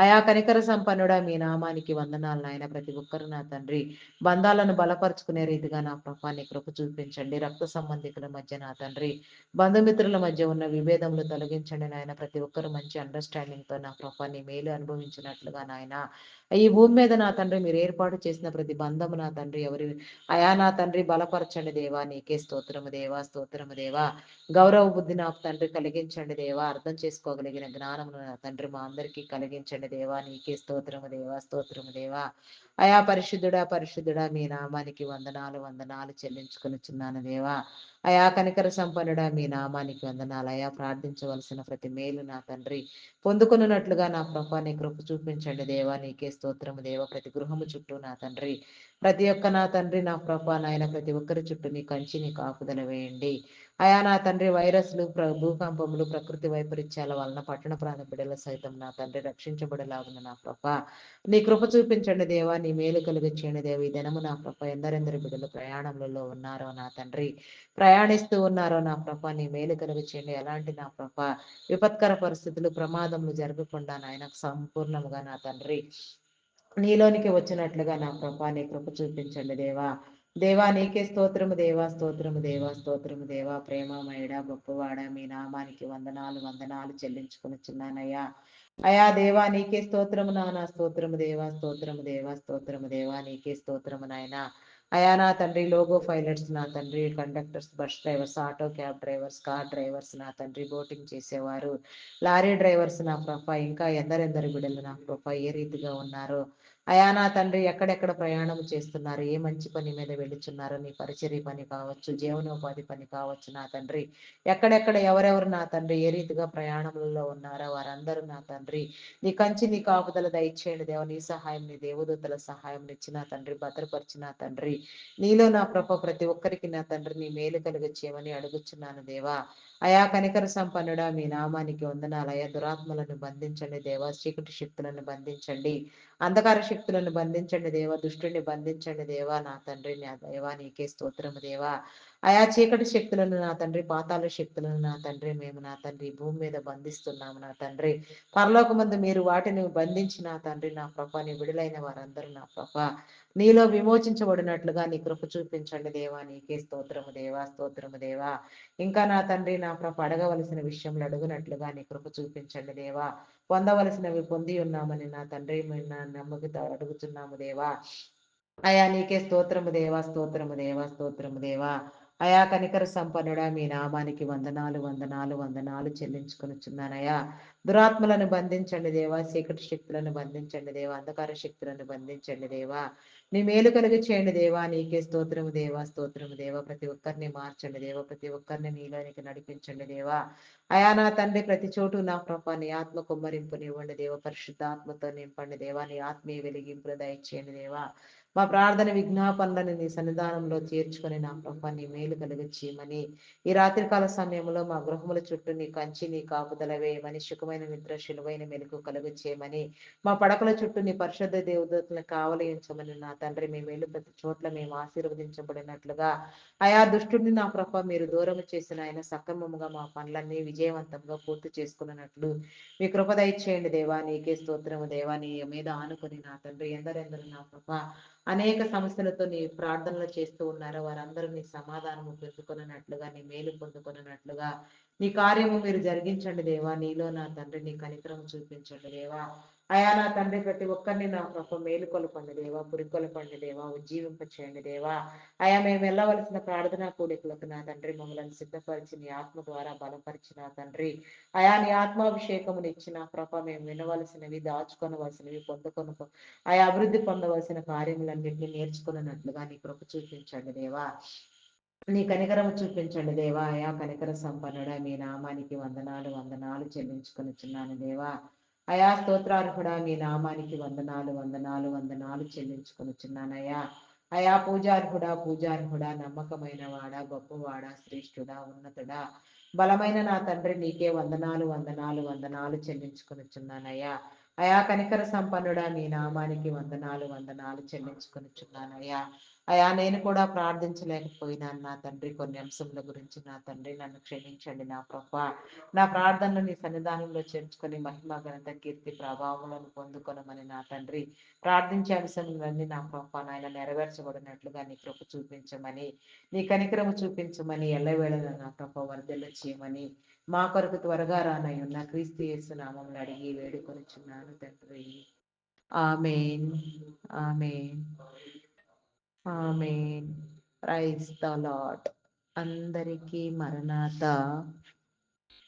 S1: అయా కనికర సంపన్నుడా మీ నామానికి వందనాలు నాయన. ప్రతి ఒక్కరు నా తండ్రి బంధాలను బలపరుచుకునే రీతిగా నా ప్రభ నీ కృప చూపించండి. రక్త సంబంధికుల మధ్య నా తండ్రి బంధుమిత్రుల మధ్య ఉన్న విభేదములు తొలగించండి నాయన. ప్రతి ఒక్కరు మంచి అండర్స్టాండింగ్ తో నా ప్రభ నీ మేలు అనుభవించినట్లుగా నాయన ఈ భూమి మీద నా తండ్రి మీరు ఏర్పాటు చేసిన ప్రతి బంధము నా తండ్రి ఎవరి అయా నా తండ్రి బలపరచండి దేవా. నీకే స్తోత్రము దేవా. స్తోత్రము దేవా. గౌరవ బుద్ధి నాకు తండ్రి కలిగించండి దేవా. అర్థం చేసుకోగలిగిన జ్ఞానమును నా తండ్రి మా అందరికీ కలిగించండి దేవా. నీకే స్తోత్రము దేవా. స్తోత్రము దేవా. అయా పరిశుద్ధుడా పరిశుద్ధుడా మీ నామానికి వందనాలు వందనాలు చెల్లించుకొనిచున్నాను దేవా. అయా కనికర సంపన్నుడా మీ నామానికి వందనాలు. అయా ప్రార్థించవలసిన ప్రతి మేలు నా తండ్రి పొందుకొనున్నట్లుగా నా ప్రభా నీ కృప చూపించండి దేవా. నీకే స్తోత్రము దేవా. ప్రతి గృహము చుట్టూ నా తండ్రి ప్రతి ఒక్క నా తండ్రి నా ప్రభా నాయన ప్రతి ఒక్కరి చుట్టూ నీ కంచి నీ కాపుదల వేయండి. అయా నా తండ్రి వైరస్లు, భూకంపములు, ప్రకృతి వైపరీత్యాల వలన పట్టణ ప్రాంత బిడ్డల సైతం నా తండ్రి రక్షించబడేలాగున నా ప్రభా నీ కృప చూపించండి దేవా. నీ మేలు కలిగి చేయండి దేవ. ఈ దినము నా ప్రభ ఎందరెందరి బిడ్డలు ప్రయాణంలో ఉన్నారో నా తండ్రి ప్రయాణిస్తూ ఉన్నారో నా ప్రభ నీ మేలు కలిగి చేయండి. ఎలాంటి నా ప్రభ విపత్కర పరిస్థితులు, ప్రమాదములు జరగకుండా నాయన సంపూర్ణముగా నా తండ్రి నీలోనికి వచ్చినట్లుగా నా ప్రభా నీ కృప చూపించండి దేవా. దేవా నీకే స్తోత్రము దేవా. స్తోత్రము దేవా. స్తోత్రము దేవా. ప్రేమమయుడా గొప్పవాడా మీ నామానికి వందనాలు వందనాలు చెల్లించుకొనిచున్నానయ్యా. అయా దేవా నీకే స్తోత్రము నానా. స్తోత్రము దేవా. స్తోత్రము దేవా. స్తోత్రము దేవా. నీకే స్తోత్రము నాయన. అయా నా తండ్రి లోగో పైలట్స్ నా తండ్రి conductors, bus drivers, auto cab drivers, car drivers నా తండ్రి బోటింగ్ చేసేవారు, లారీ డ్రైవర్స్ నా ప్రభ ఇంకా ఎందరెందరి బిడ్డలు నా ప్రభ ఏ రీతిగా ఉన్నారో అయా నా తండ్రి ఎక్కడెక్కడ ప్రయాణం చేస్తున్నారు, ఏ మంచి పని మీద వెళుచున్నారో, నీ పరిచర్య పని కావచ్చు, జీవనోపాధి పని కావచ్చు నా తండ్రి ఎక్కడెక్కడ ఎవరెవరు నా తండ్రి ఏ రీతిగా ప్రయాణములలో ఉన్నారో వారందరూ నా తండ్రి నీ కంచి నీ కాపుదల దయచేయండి దేవ. నీ సహాయం నీ దేవదూతల సహాయం ఇచ్చిన తండ్రి భద్రపరిచిన తండ్రి నీలో నా ప్రభ ప్రతి ఒక్కరికి నా తండ్రి నీ మేలు కలిగచ్చేయమని అడుగుచున్నాను దేవా. అయా కనికర సంపన్నుడా మీ నామానికి వందనాలు. అయా దురాత్మలను బంధించండి దేవా. చీకటి శక్తులను బంధించండి. అంధకార శక్తులను బంధించండి దేవా. దుష్టుని బంధించండి దేవా. నా తండ్రి నా దేవా నీకే స్తోత్రము దేవా. అయా చీకటి శక్తులను నా తండ్రి పాతాల శక్తులను నా తండ్రి మేము నా తండ్రి భూమి మీద బంధిస్తున్నాము నా తండ్రి. పరలోకమందు మీరు వాటిని బంధించి నా తండ్రి నా ప్రభ నీ విడుదలైన వారందరూ నా ప్రభ నీలో విమోచించబడినట్లుగా నీ కృప చూపించండి దేవా. నీకే స్తోత్రము దేవా. స్తోత్రము దేవా. ఇంకా నా తండ్రి నా ప్రభ అడగవలసిన విషయంలో అడుగునట్లుగా నీ కృప చూపించండి దేవా. పొందవలసినవి పొంది ఉన్నామని నా తండ్రి మేము నా నమ్మకతో అడుగుతున్నాము దేవా. అయా నీకే స్తోత్రము దేవా. స్తోత్రము దేవా. స్తోత్రము దేవా. అయా కనికర సంపన్నుడా మీ నామానికి వందనాలు వందనాలు వందనాలు చెల్లించుకొనిచున్నానయా. దురాత్మలను బంధించండి దేవా. చీకటి శక్తులను బంధించండి దేవా. అంధకార శక్తులను బంధించండి దేవా. నీ మేలు కలిగి చేయండి దేవా. నీకే స్తోత్రము దేవా. స్తోత్రము దేవా. ప్రతి ఒక్కరిని మార్చండి దేవా. ప్రతి ఒక్కరిని నీలోనికి నడిపించండి దేవా. అయా నా తండ్రి ప్రతి చోటు నా ప్రభ నీ ఆత్మ కుమ్మరింపునివ్వండి దేవ. పరిశుద్ధాత్మతో నింపండి దేవా. నీ ఆత్మీయ వెలిగింపులు దయచేయండి దేవా. మా ప్రార్థన విజ్ఞాపనలను నీ సన్నిధానంలో చేర్చుకొని నా ప్రభ నీ మేలు కలిగచ్చేయమని ఈ రాత్రికాల సమయంలో మా గృహముల చుట్టూ నీ కంచి నీ కాపుదల వేయమని, సుఖమైన నిద్ర శిలువైన మెలకు కలుగచేయమని, మా పడకల చుట్టూ నీ పరిశుద్ధ దేవదూతలను కావలించమని నా తండ్రి మీ మేలు ప్రతి చోట్ల మేము ఆశీర్వదించబడినట్లుగా అయా దుష్టుడిని నా ప్రభ మీరు దూరం చేసిన ఆయన సక్రమముగా మా పనులన్నీ విజయవంతంగా పూర్తి చేసుకున్నట్లు మీ కృప దయచేయండి దేవా. నీకే స్తోత్రము దేవా. నీ మీద ఆనుకొని నా తండ్రి ఎందరెందరు నా ప్రభ అనేక సమస్యలతో నీ ప్రార్థనలు చేస్తూ ఉన్నారో వారందరూ నీ సమాధానము పొందుకొనున్నట్లుగా, నీ మేలు పొందుకొనున్నట్లుగా నీ కార్యము మీరు జరిగించండి దేవా. నీలో నా తండ్రి నీ కనికరము చూపించండి దేవా. అయా నా తండ్రి ప్రతి ఒక్కరిని నా ప్రభ మేలుకొలపండి దేవా, పురికొల్పండి దేవా, ఉజ్జీవింప చేయండి దేవా. అయా మేము వెళ్ళవలసిన ప్రార్థనా కూడికలకు నా తండ్రి మమ్మల్ని సిద్ధపరిచి నీ ఆత్మ ద్వారా బలపరిచిన తండ్రి. అయా నీ ఆత్మాభిషేకమును ఇచ్చిన ప్రభ మేము వినవలసినవి, దాచుకొనవలసినవి, అయా అభివృద్ధి పొందవలసిన కార్యములన్నింటినీ నేర్చుకున్నట్లుగా నీ కృప చూపించండి దేవా. నీ కనికరము చూపించండి దేవా. అయా కనికర సంపన్నుడా మీ నామానికి వందనాలు వందనాలు చెల్లించుకొనిచున్నాను దేవా. అయా స్తోత్రార్హుడా మీ నామానికి వందనాలు వందనాలు వందనాలు చెల్లించుకొనిచున్నానయ్యా. అయా పూజార్హుడా నమ్మకమైన వాడా, గొప్పవాడా, శ్రేష్ఠుడా, ఉన్నతుడా, బలమైన నా తండ్రి నీకే వందనాలు వందనాలు వందనాలు చెల్లించుకొనిచున్నానయ్యా. అయా కనికర సంపన్నుడా మీ నామానికి వందనాలు వందనాలు చెల్లించుకొనిచున్నానయ్యా. అయా నేను కూడా ప్రార్థించలేకపోయినాను నా తండ్రి, కొన్ని అంశముల గురించి నా తండ్రి నన్ను క్షమించండి నా ప్రభా. నా ప్రార్థనలు నీ సన్నిధానంలో చేర్చుకొని మహిమ ఘనత కీర్తి ప్రభావములను పొందుకొనమని నా తండ్రి ప్రార్థించే అంశములన్నీ నా ప్రభా నాయన నెరవేర్చబడినట్లుగా నీ కృప చూపించమని, నీ కనికరము చూపించమని, ఎల్లవేళలా నా ప్రభ వర్ధల చేయమని, మా కొరకు త్వరగా రానయ్యున్న క్రీస్తు యేసు నామములు అడిగి వేడుకొనిచున్నాను తండ్రి. Amen amen amen. Praise the lord. అందరికీ మరణాత.